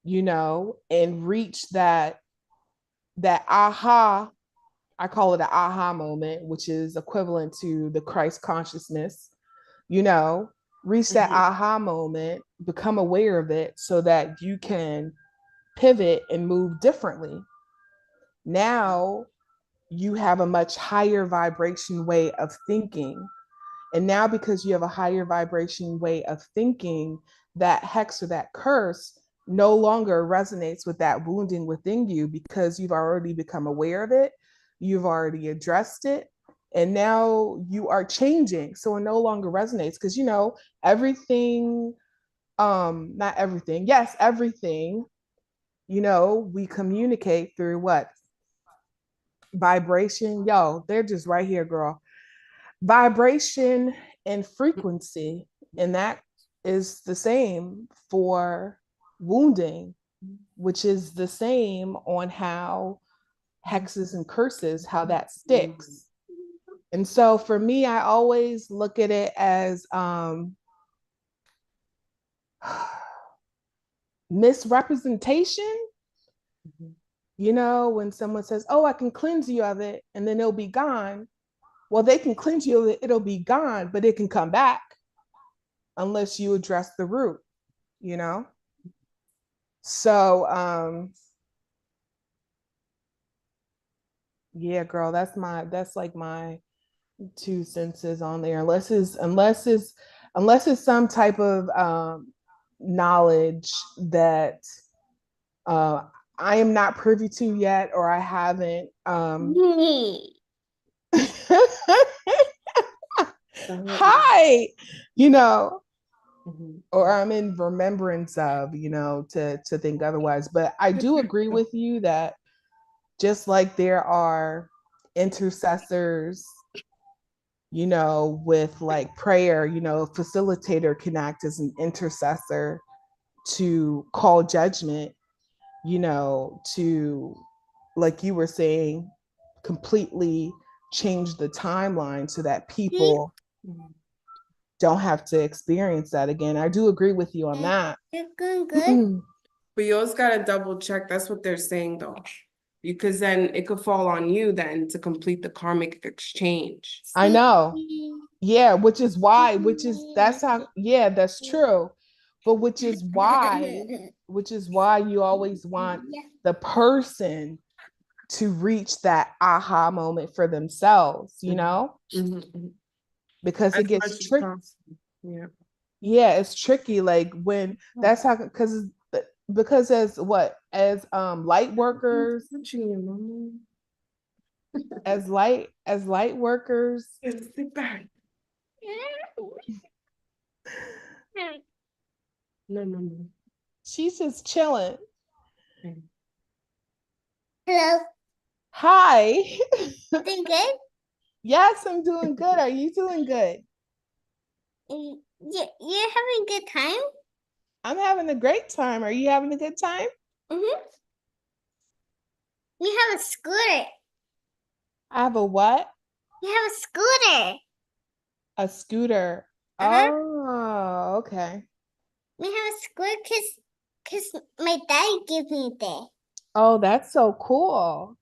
and reach that aha. I call it an aha moment, which is equivalent to the Christ consciousness, reach that aha moment, become aware of it so that you can pivot and move differently. Now you have a much higher vibration way of thinking. And now, because you have a higher vibration way of thinking, that hex or that curse no longer resonates with that wounding within you, because you've already become aware of it, you've already addressed it, and now you are changing. So it no longer resonates, because everything, not everything, yes, everything, we communicate through what? Vibration. Yo, they're just right here, girl. Vibration and frequency. And that is the same for wounding, which is the same on how hexes and curses, how that sticks. And so for me, I always look at it as misrepresentation. When someone says, oh, I can cleanse you of it, and then it'll be gone. Well, they can cleanse you of it, it'll be gone, but it can come back unless you address the root, So yeah, girl, that's like my 2 senses on there. Unless it's some type of knowledge that I am not privy to yet, or I haven't hi, or I'm in remembrance of, to think otherwise. But I do agree with you that just like there are intercessors, with like prayer, facilitator can act as an intercessor to call judgment, to, like you were saying, completely change the timeline so that people don't have to experience that again. I do agree with you on that. You're going good? But you always gotta double check. That's what they're saying though. Because then it could fall on you then to complete the karmic exchange. I know. Yeah, that's how, yeah, that's true. But which is why you always want the person to reach that aha moment for themselves, because it gets tricky. Yeah. Yeah, it's tricky. Like when that's how, because as light workers, as light workers, Sit back. No. she's just chilling. Hello. Hi. Doing good? Yes, I'm doing good. Are you doing good? You're having a good time? I'm having a great time. Are you having a good time? Mm-hmm. You have a scooter. I have a what? You have a scooter. A scooter. Uh-huh. Oh, okay. We have a scooter because my daddy gave me that. Oh, that's so cool.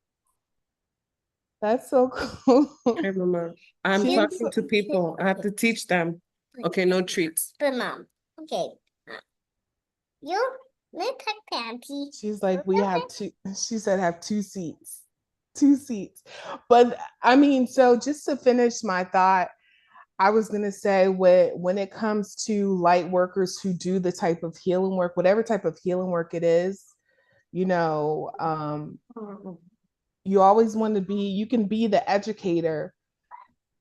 That's so cool. Hey, Mama, I'm talking to people. I have to teach them. Okay, no treats. But Mom, okay. You, let's talk to Auntie. She's like, we have two. She said, have 2 seats. 2 seats. But I mean, so just to finish my thought, I was going to say, when it comes to light workers who do the type of healing work, whatever type of healing work it is, you always want to be, you can be the educator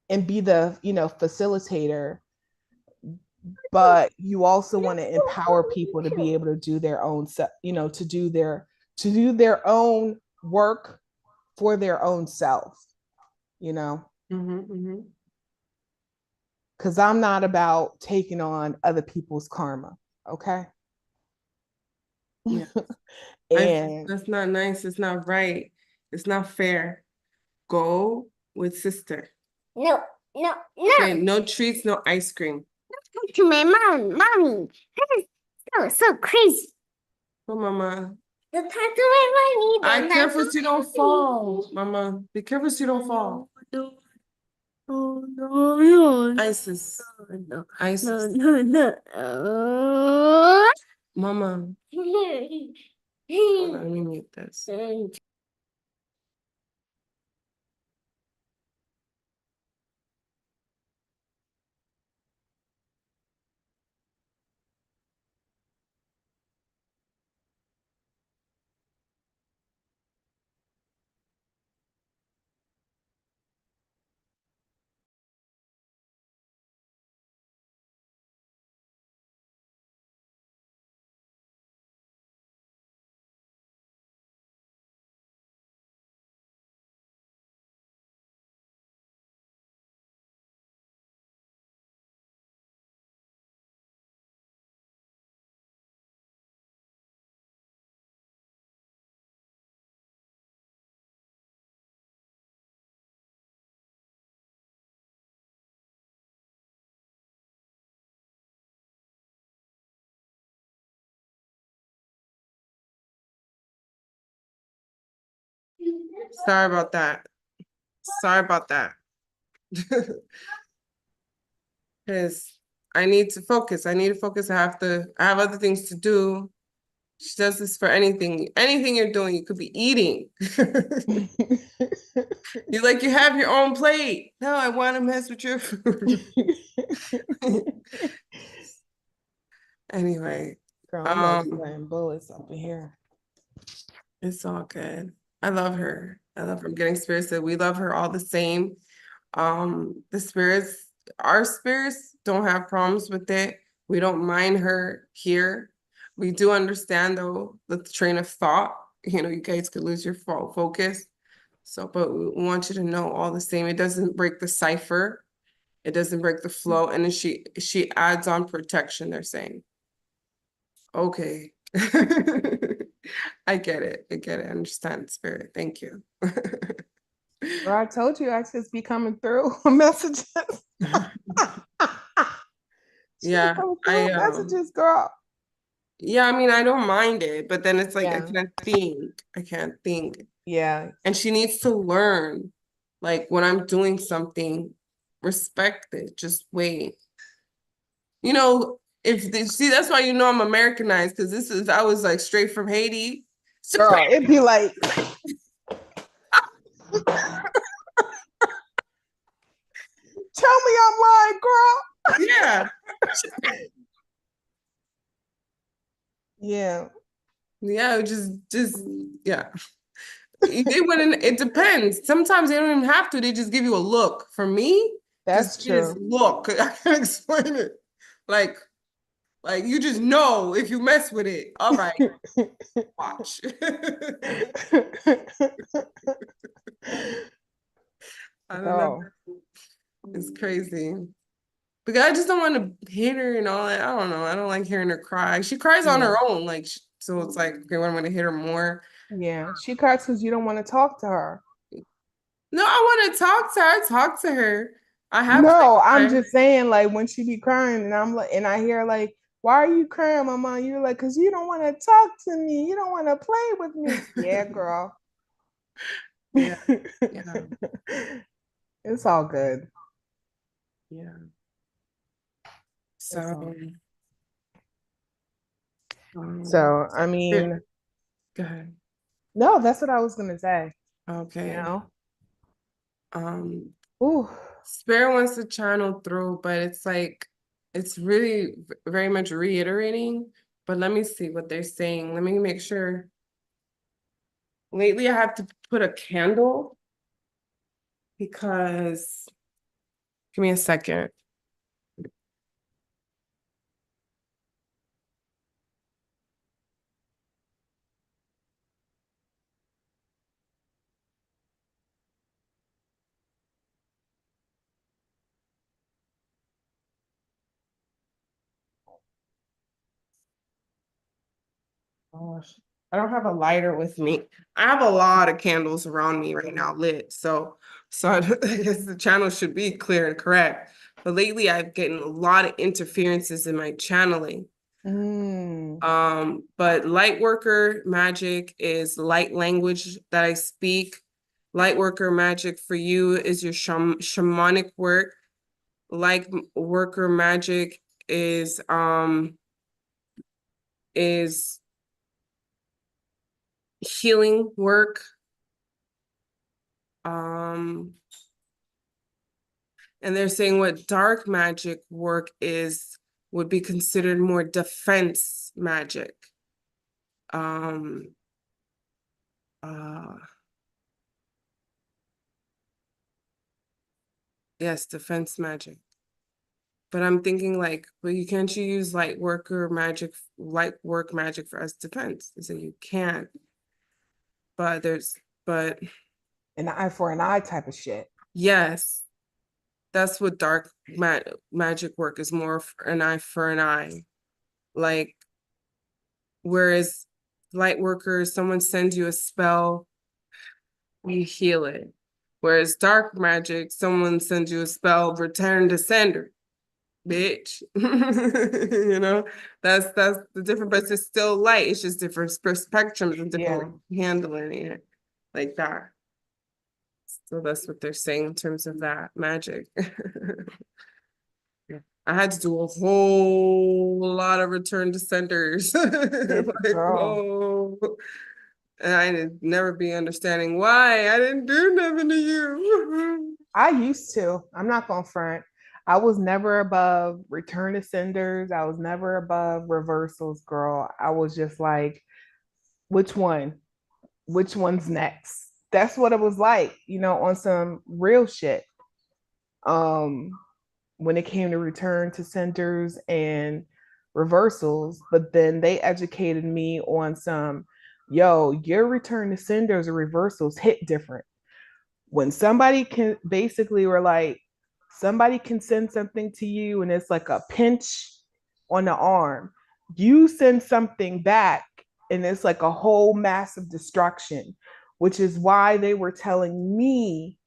and be the, facilitator, but you also want to empower people to be able to do their own, to do their own work for their own self, because I'm not about taking on other people's karma. Okay. Yeah. And that's not nice. It's not right. It's not fair. Go with sister. No. No, Okay, no treats, no ice cream. to my mommy. That is so crazy. Oh, Mama. The talk to my mommy. I careful so you don't fall, Mama. Be careful so you don't fall. No. ISIS. No. ISIS. No. Mama. Hold on, let me mute this. Sorry about that. Sorry about that. Because I need to focus. I need to focus. I have other things to do. She does this for anything. Anything you're doing, you could be eating. You're like, you have your own plate. No, I want to mess with your food. Anyway, Girl, I'm like sweating bullets up in here. it's all good. I love her. I love her. I'm getting spirits that we love her all the same. The spirits, our spirits don't have problems with it. We don't mind her here. We do understand though the train of thought. You know, you guys could lose your focus. So, but we want you to know all the same. It doesn't break the cipher. It doesn't break the flow. And then she adds on protection, they're saying. Okay. I get it. I get it. I understand, spirit. Thank you. Girl, I told you I just be coming through messages. Yeah, messages, girl. Yeah, I mean, I don't mind it, but then it's like I Yeah. can't think. I can't think. Yeah. And she needs to learn, like when I'm doing something, respect it. Just wait. You know, see, that's why you know I'm Americanized, because I was like straight from Haiti. Girl, it'd be like tell me I'm lying, girl. Yeah. Yeah. Yeah, yeah. They wouldn't, it depends. Sometimes they don't even have to, they just give you a look. For me, That's just true. look. I can't explain it. Like you just know if you mess with it. All right, watch. I don't know. It's crazy. Because I just don't want to hit her and all that. I don't know. I don't like hearing her cry. She cries on her own. Like, so it's like, okay, when I'm going to hit her more. Yeah. She cries because you don't want to talk to her. No, I want to talk to her. I talk to her. I have No, I'm just saying, like, when she be crying and I'm like, and I hear like, why are you crying, mama? You're like, because you don't want to talk to me. You don't want to play with me. Yeah, girl. Yeah. Yeah. It's all good. Yeah. So, I mean, go ahead. No, that's what I was gonna say. Okay. You know? Ooh. Spirit wants to channel through, but it's like it's really very much reiterating. But let me see what they're saying. Let me make sure. Lately, I have to put a candle because give me a second. Gosh, I don't have a lighter with me. I have a lot of candles around me right now lit. So So I guess the channel should be clear and correct. But lately I've gotten a lot of interferences in my channeling. But light worker magic is light language that I speak. Light worker magic for you is your shamanic work. Light worker magic is healing work. And they're saying what dark magic work would be considered more defense magic. Yes, defense magic. But I'm thinking like, well, can't you use light work magic for as defense? They say you can. But an eye for an eye type of shit. Yes. That's what dark magic work is, more an eye for an eye. Like, whereas light workers, someone sends you a spell, you heal it. Whereas dark magic, someone sends you a spell, return to sender, bitch. You know, that's the difference, but it's still light. It's just different spectrums and different handling it like that. So that's what they're saying in terms of that magic. I had to do a whole lot of return to senders. Like, whoa. And I'd never be understanding why I didn't do nothing to you. I used to. I'm not going to front. I was never above return to senders. I was never above reversals, girl. I was just like, which one? Which one's next? That's what it was like, on some real shit. When it came to return to senders and reversals, but then they educated me on some, your return to senders or reversals hit different. When somebody can basically, or like somebody can send something to you and it's like a pinch on the arm, you send something back and it's like a whole massive destruction, which is why they were telling me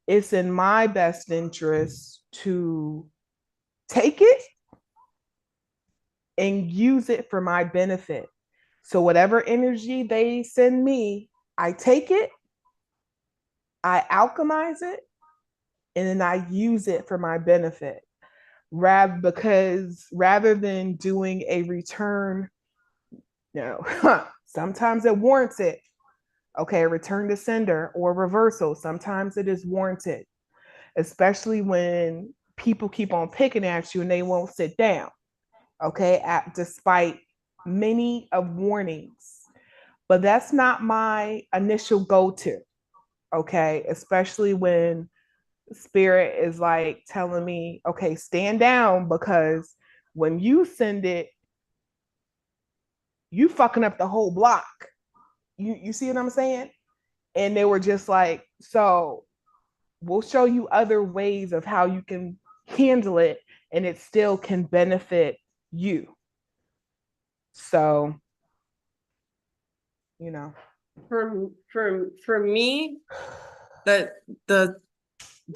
it's in my best interest to take it and use it for my benefit. So whatever energy they send me, I take it, I alchemize it, and then I use it for my benefit. Rather than doing a return, sometimes it warrants it. Okay, return to sender or reversal. Sometimes it is warranted, especially when people keep on picking at you and they won't sit down. Okay, despite many of warnings. But that's not my initial go-to. Okay, especially when spirit is like telling me, okay, stand down, because when you send it, you fucking up the whole block. You see what I'm saying? And they were just like, so we'll show you other ways of how you can handle it and it still can benefit you. So, for me, that the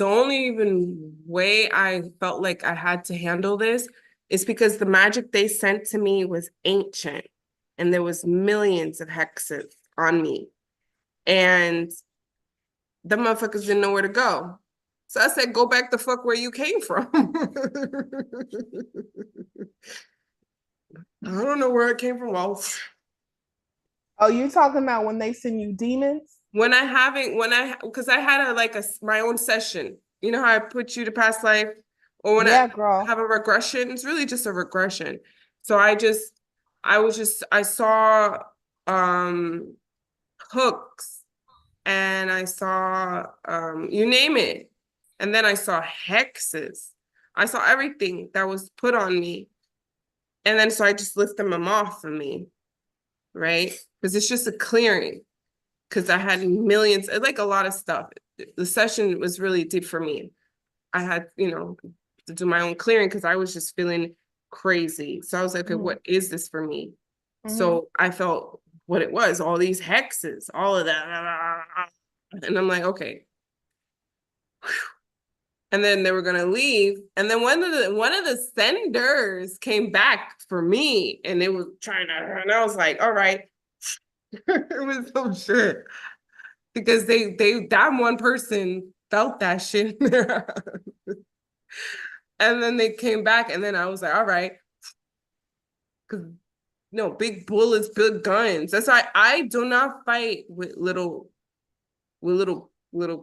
only even way I felt like I had to handle this is because the magic they sent to me was ancient and there was millions of hexes on me. And the motherfuckers didn't know where to go. So I said, go back the fuck where you came from. I don't know where I came from, Waltz. Oh, you're talking about when they send you demons? Because I had my own session. You know how I put you to past life? Or when I have a regression, it's really just a regression. So I saw hooks and I saw you name it. And then I saw hexes. I saw everything that was put on me. And then so I just lift them off of me, right? Because it's just a clearing. Because I had millions, like a lot of stuff. The session was really deep for me. I had, to do my own clearing because I was just feeling crazy. So I was like, okay, what is this for me? So I felt what it was, all these hexes, all of that. And I'm like, okay, And then they were gonna leave. And then one of the senders came back for me and it was trying to, and I was like, all right. It was some shit. Because they that one person felt that shit in their and then they came back and then I was like, all right. Because big bullets, big guns. That's why I do not fight with little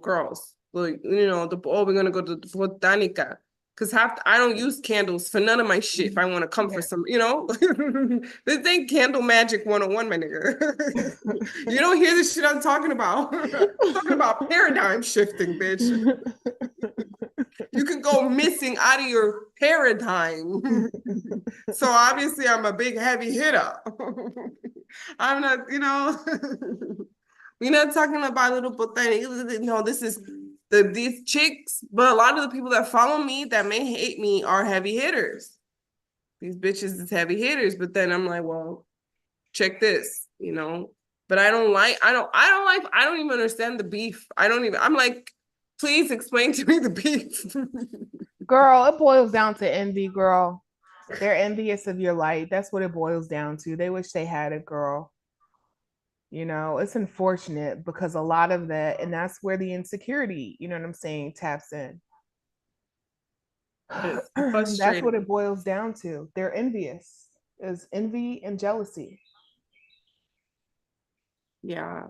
girls. Like, we're gonna go to the botanica. Because I don't use candles for none of my shit if I want to come for some, This ain't candle magic 101, my nigga. You don't hear the shit I'm talking about. I'm talking about paradigm shifting, bitch. You can go missing out of your paradigm. So obviously I'm a big heavy hitter. I'm not, we're not talking about little botanica. No, this is these chicks, but a lot of the people that follow me that may hate me are heavy hitters. These bitches is heavy hitters, but then I'm like, well, check this, But I don't even understand the beef. I'm like, please explain to me the beef. Girl, it boils down to envy, girl. They're envious of your light. That's what it boils down to. They wish they had it, girl. It's unfortunate because a lot of that, and that's where the insecurity, you know what I'm saying, taps in. That's what it boils down to. They're envious. Is envy and jealousy. Yeah.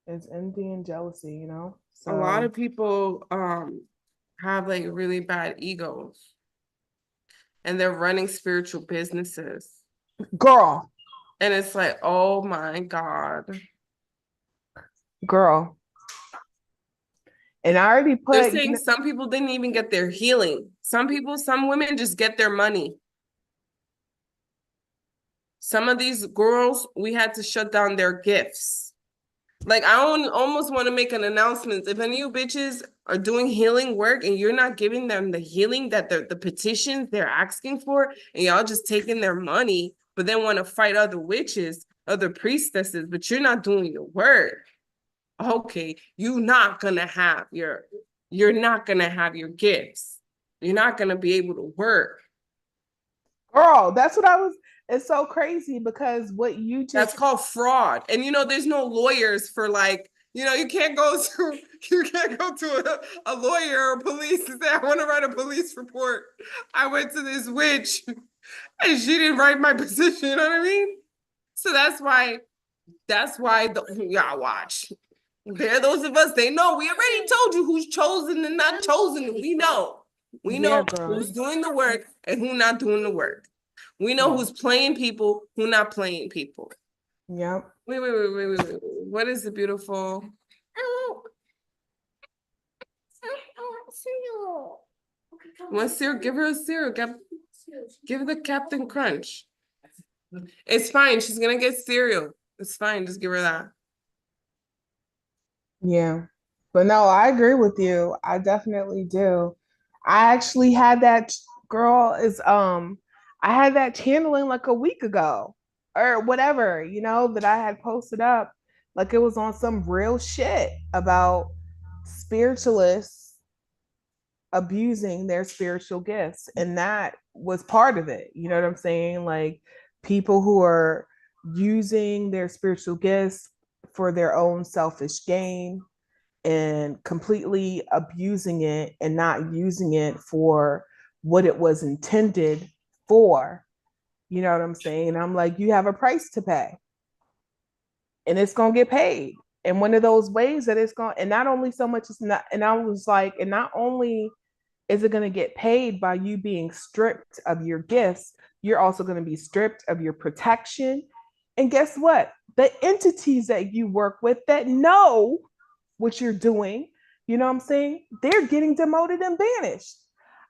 It's envy and jealousy, So a lot of people have like really bad egos and they're running spiritual businesses. Girl. And it's like, oh my God. Girl. And I already put. They're saying some people didn't even get their healing. Some women just get their money. Some of these girls, we had to shut down their gifts. Like, I almost want to make an announcement. If any of you bitches are doing healing work and you're not giving them the healing that the petitions they're asking for, and y'all just taking their money, but then want to fight other witches, other priestesses, but you're not doing your work. Okay, you're not gonna have your gifts. You're not gonna be able to work. Girl, that's what I was. It's so crazy because what you just. That's called fraud. And there's no lawyers for like, you can't go to a lawyer or police and say, I want to write a police report. I went to this witch and she didn't write my position, you know what I mean? So that's why y'all watch. There are those of us, they know. We already told you who's chosen and not chosen. We know. We know who's doing the work and who's not doing the work. We know who's playing people, who not playing people. Yep. Wait. What is the beautiful? Cereal. Want cereal? Give her a cereal. Give her the Captain Crunch. It's fine. She's gonna get cereal. It's fine. Just give her that. Yeah. But no, I agree with you. I definitely do. I actually had that girl I had that channeling like a week ago or whatever, that I had posted up. Like it was on some real shit about spiritualists abusing their spiritual gifts. And that was part of it. You know what I'm saying? Like people who are using their spiritual gifts for their own selfish gain and completely abusing it and not using it for what it was intended for. You know what I'm saying? I'm like, you have a price to pay and it's going to get paid. And one of those ways that it's going, and not only so much, it's not, and I was like, and not only is it going to get paid by you being stripped of your gifts, you're also going to be stripped of your protection. And guess what? The entities that you work with that know what you're doing, you know what I'm saying? They're getting demoted and banished.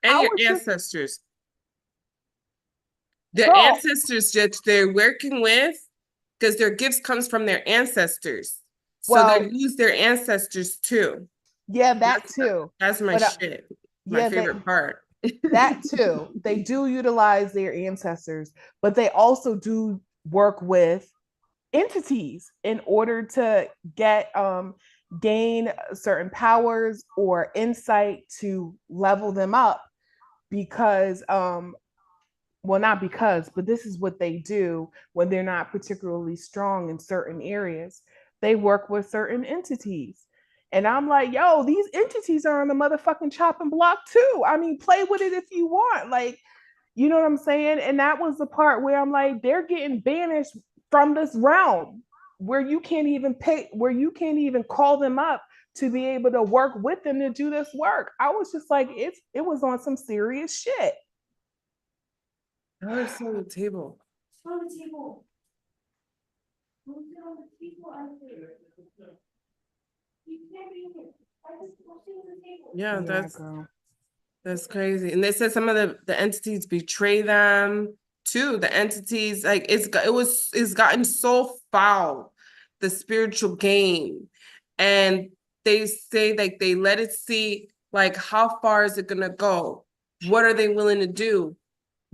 And your ancestors. The ancestors that they're working with, because their gifts comes from their ancestors. So they use their ancestors too. Yeah, that too. That's my shit. My favorite part. That too. They do utilize their ancestors, but they also do work with entities in order to get gain certain powers or insight to level them up because well, not because, but this is what they do when they're not particularly strong in certain areas. They work with certain entities. And I'm like, yo, these entities are on the motherfucking chopping block too. I mean, play with it if you want. Like, you know what I'm saying? And that was the part where I'm like, they're getting banished from this realm where you can't even pay, where you can't even call them up to be able to work with them to do this work. I was just like, it was on some serious shit. Oh, it's on the table. It's on the table. Put it on the table out there. You can't be here. I just want you on the table. Yeah, Girl. that's crazy. And they said some of the entities betray them too. The entities, like it's gotten so foul, the spiritual game. And they say like they let it see like how far is it gonna go? What are they willing to do?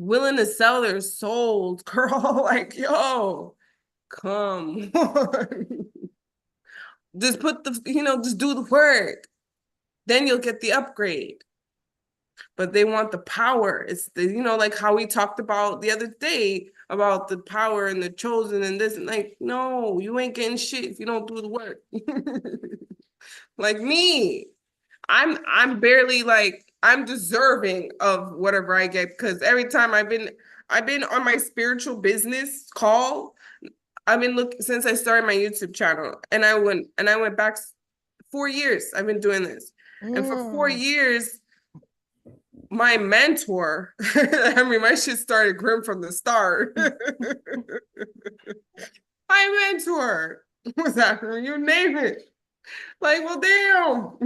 Willing to sell their souls, girl. Like, yo, come on. Just put the, just do the work. Then you'll get the upgrade. But they want the power. It's the, like how we talked about the other day about the power and the chosen and this, and like, no, you ain't getting shit if you don't do the work. Like me, I'm barely like, I'm deserving of whatever I get because every time I've been on my spiritual business call. I've been looking since I started my YouTube channel, and I went back 4 years. I've been doing this, and for 4 years, my mentor, I mean, my shit started grim from the start. My mentor was that, you name it. Like, well, damn.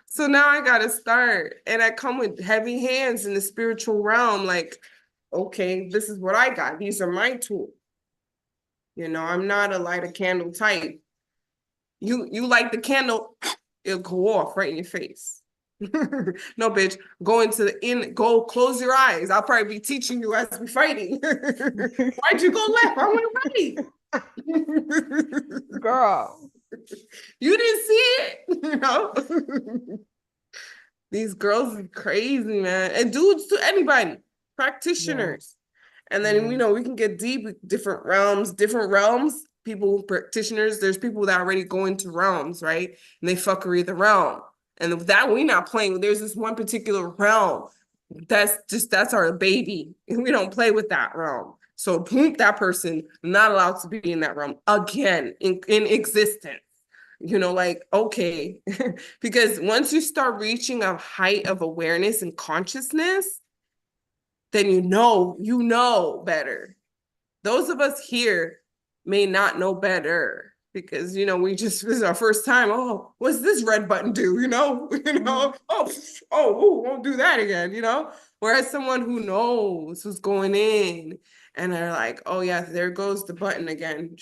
So now I gotta start, and I come with heavy hands in the spiritual realm. Like, okay, this is what I got. These are my tools. I'm not a light a candle type. You light the candle, it'll go off right in your face. No, bitch, go close your eyes. I'll probably be teaching you as we fighting. Why'd you go left? I went right. Girl. You didn't see it, These girls are crazy, man. And dudes to anybody, practitioners. Yeah. And then, we can get deep with different realms, people, practitioners. There's people that already go into realms, right? And they fuckery the realm. And that we not playing. There's this one particular realm that's our baby. And we don't play with that realm. So that person not allowed to be in that realm again in existence. Like, okay, because once you start reaching a height of awareness and consciousness, then you know better. Those of us here may not know better because we just, this is our first time. Oh, what's this red button do? Won't do that again. Whereas someone who knows who's going in and they're like, oh yeah, there goes the button again.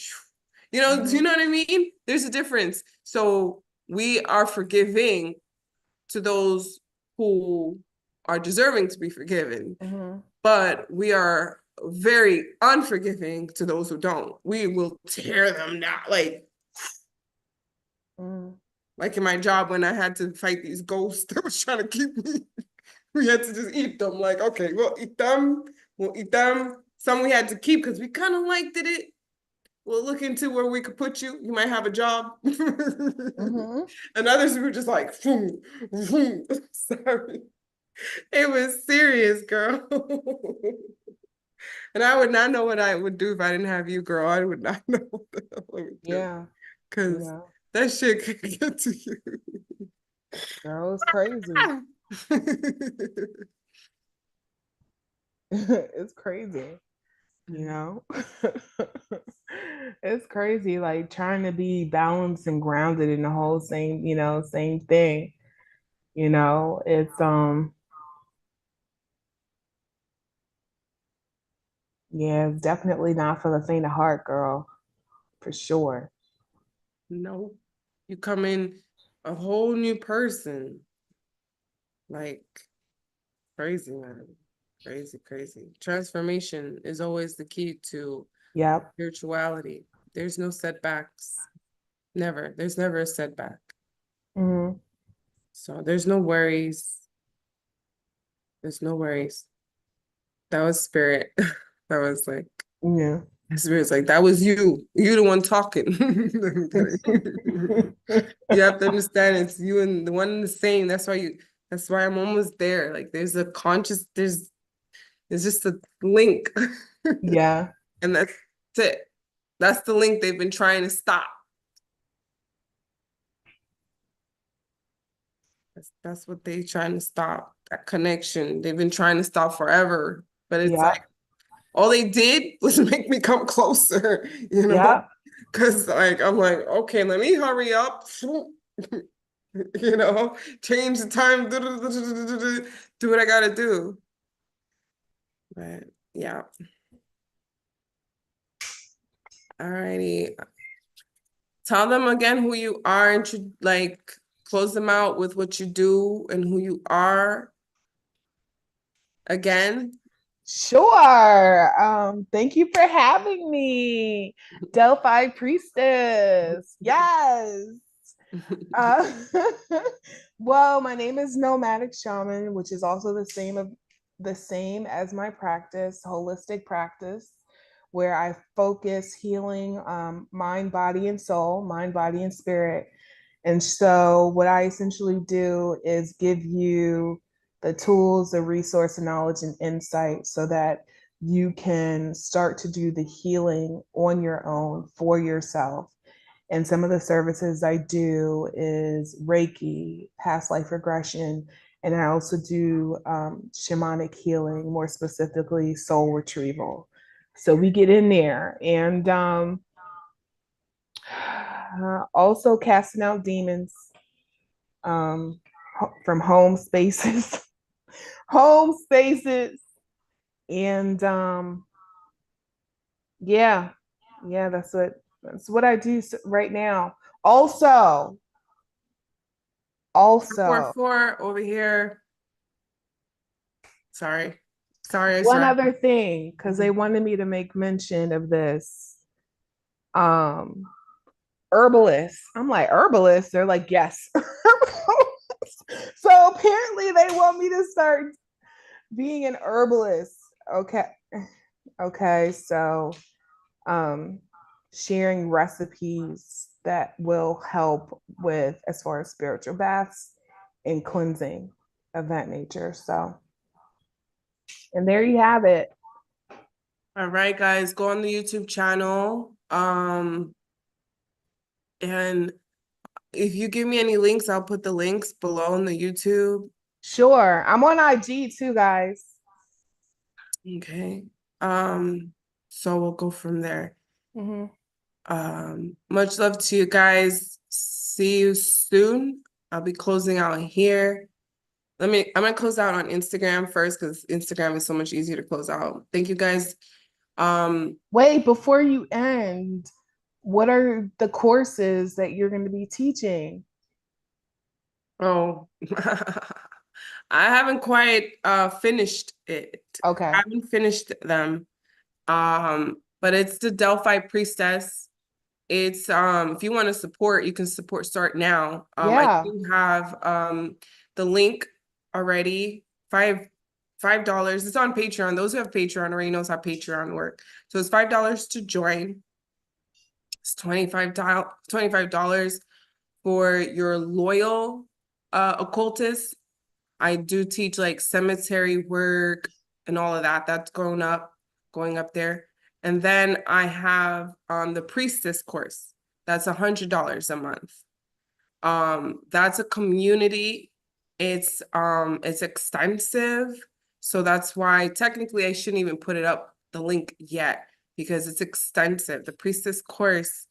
Do you know what I mean? There's a difference. So we are forgiving to those who are deserving to be forgiven, but we are very unforgiving to those who don't. We will tear them down, like in my job when I had to fight these ghosts that was trying to keep me. We had to just eat them. Like, okay, we'll eat them. Some we had to keep because we kind of liked it. We'll look into where we could put you. You might have a job. And others were just like, vroom, vroom. Sorry. It was serious, girl. And I would not know what I would do if I didn't have you, girl. I would not know what the hell I would do. Yeah. Because that shit could get to you. Girl, it's crazy. It's crazy. It's crazy, like trying to be balanced and grounded in the whole same thing. It's yeah, it's definitely not for the faint of heart, girl, for sure. No, you come in a whole new person, like crazy, man. Crazy. Transformation is always the key to spirituality. There's no setbacks. Never. There's never a setback. Mm-hmm. So there's no worries. There's no worries. That was spirit. That was like, Yeah. spirit's like, that was you. You the one talking. You have to understand it's you and the one and the same. That's why I'm almost there. Like there's just a link. Yeah. And that's it. That's the link they've been trying to stop. That's what they're trying to stop. That connection. They've been trying to stop forever. But it's Yeah. like all they did was make me come closer, Yeah. Because like I'm like, okay, let me hurry up. Change the time, do what I gotta do. But yeah. Alrighty. Tell them again who you are and close them out with what you do and who you are again. Sure. Thank you for having me, Delphi Priestess. Yes. Uh, well, my name is Nomadic Shaman, which is also the same as my practice, holistic practice, where I focus healing mind, body, and soul, mind, body, and spirit. And so, what I essentially do is give you the tools, the resource, the knowledge, and insight so that you can start to do the healing on your own for yourself. And some of the services I do is Reiki, past life regression, and I also do shamanic healing, more specifically soul retrieval. So we get in there and also casting out demons um, from home spaces, home spaces, and yeah, yeah, that's what I do right now. Also, 444 over here. Sorry. one other thing, because they wanted me to make mention of this. Um, herbalist. I'm like, herbalist? They're like, yes. So apparently they want me to start being an herbalist. Okay. Okay. So sharing recipes that will help with as far as spiritual baths and cleansing of that nature. So, and there you have it. All right, guys, go on the YouTube channel. And if you give me any links, I'll put the links below in the YouTube. Sure. I'm on IG too, guys. Okay. So we'll go from there. Mm-hmm. Much love to you guys. See you soon. I'll be closing out here. I'm gonna close out on Instagram first because Instagram is so much easier to close out. Thank you guys. Wait, before you end, what are the courses that you're going to be teaching? Oh, I haven't quite finished it. Okay. I haven't finished them. But it's the Delphi Priestess. It's if you want to support, you can start now. I Yeah. do have the link already. $5. It's on Patreon. Those who have Patreon already knows how Patreon work. So it's $5 to join. It's $25 for your loyal occultist. I do teach like cemetery work and all of that. That's going up there. And then I have the priestess course. That's $100 a month. That's a community. It's extensive. So that's why technically I shouldn't even put it up the link yet because it's extensive. The priestess course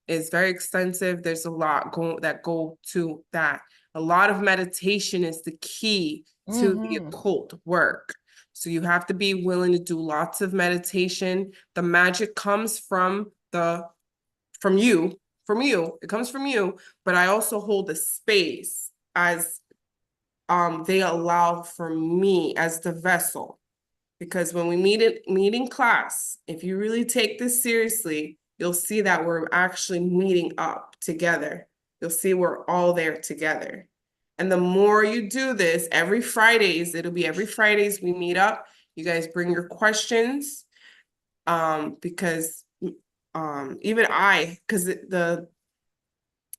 is very extensive. There's a lot go to that. A lot of meditation is the key to the occult work. So you have to be willing to do lots of meditation. The magic comes from you. It comes from you, but I also hold the space as they allow for me as the vessel. Because when we meet in class, if you really take this seriously, you'll see that we're actually meeting up together. You'll see we're all there together. And the more you do this, every Fridays, it'll be every Fridays we meet up. You guys bring your questions. Because even because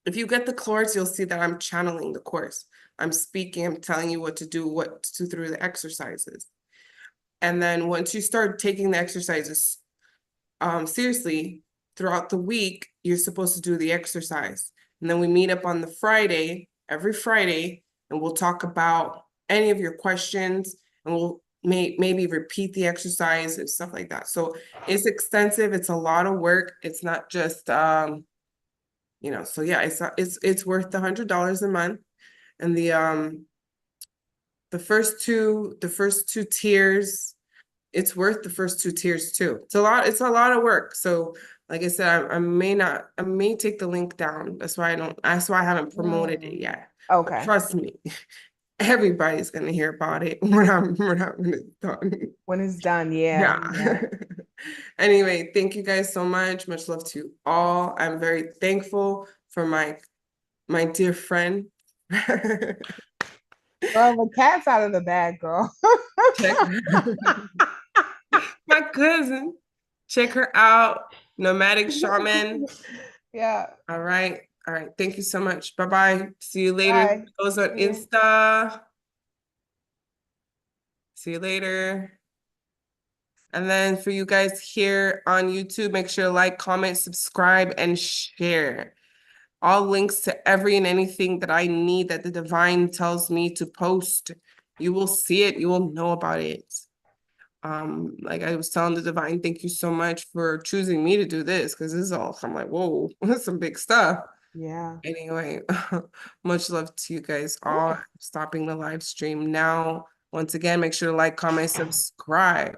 if you get the course, you'll see that I'm channeling the course. I'm speaking, I'm telling you what to do, what to do through the exercises. And then once you start taking the exercises seriously throughout the week, you're supposed to do the exercise. And then we meet up on the Friday, every Friday, and we'll talk about any of your questions, and we'll maybe repeat the exercise and stuff like that. So it's extensive. It's a lot of work. It's not just so yeah, it's worth $100 a month. And the first two tiers, it's worth the first two tiers too. It's a lot of work. So like I said, I may take the link down. That's why I haven't promoted it yet. Okay. Trust me, everybody's gonna hear about it when I'm done. When it's done, yeah. Anyway, thank you guys so much. Much love to you all. I'm very thankful for my dear friend. Well, the cat's out of the bag, girl. My cousin. Check her out. Nomadic Shaman. Yeah. All right. Thank you so much. Bye-bye. See you later. Bye. Goes on Insta. See you later. And then for you guys here on YouTube, make sure to like, comment, subscribe, and share. All links to every and anything that I need that the divine tells me to post. You will see it. You will know about it. Like I was telling the divine, thank you so much for choosing me to do this, because this is all, I'm like, whoa, that's some big stuff. Yeah. Anyway, much love to you guys all. Stopping the live stream now. Once again, make sure to like, comment, subscribe.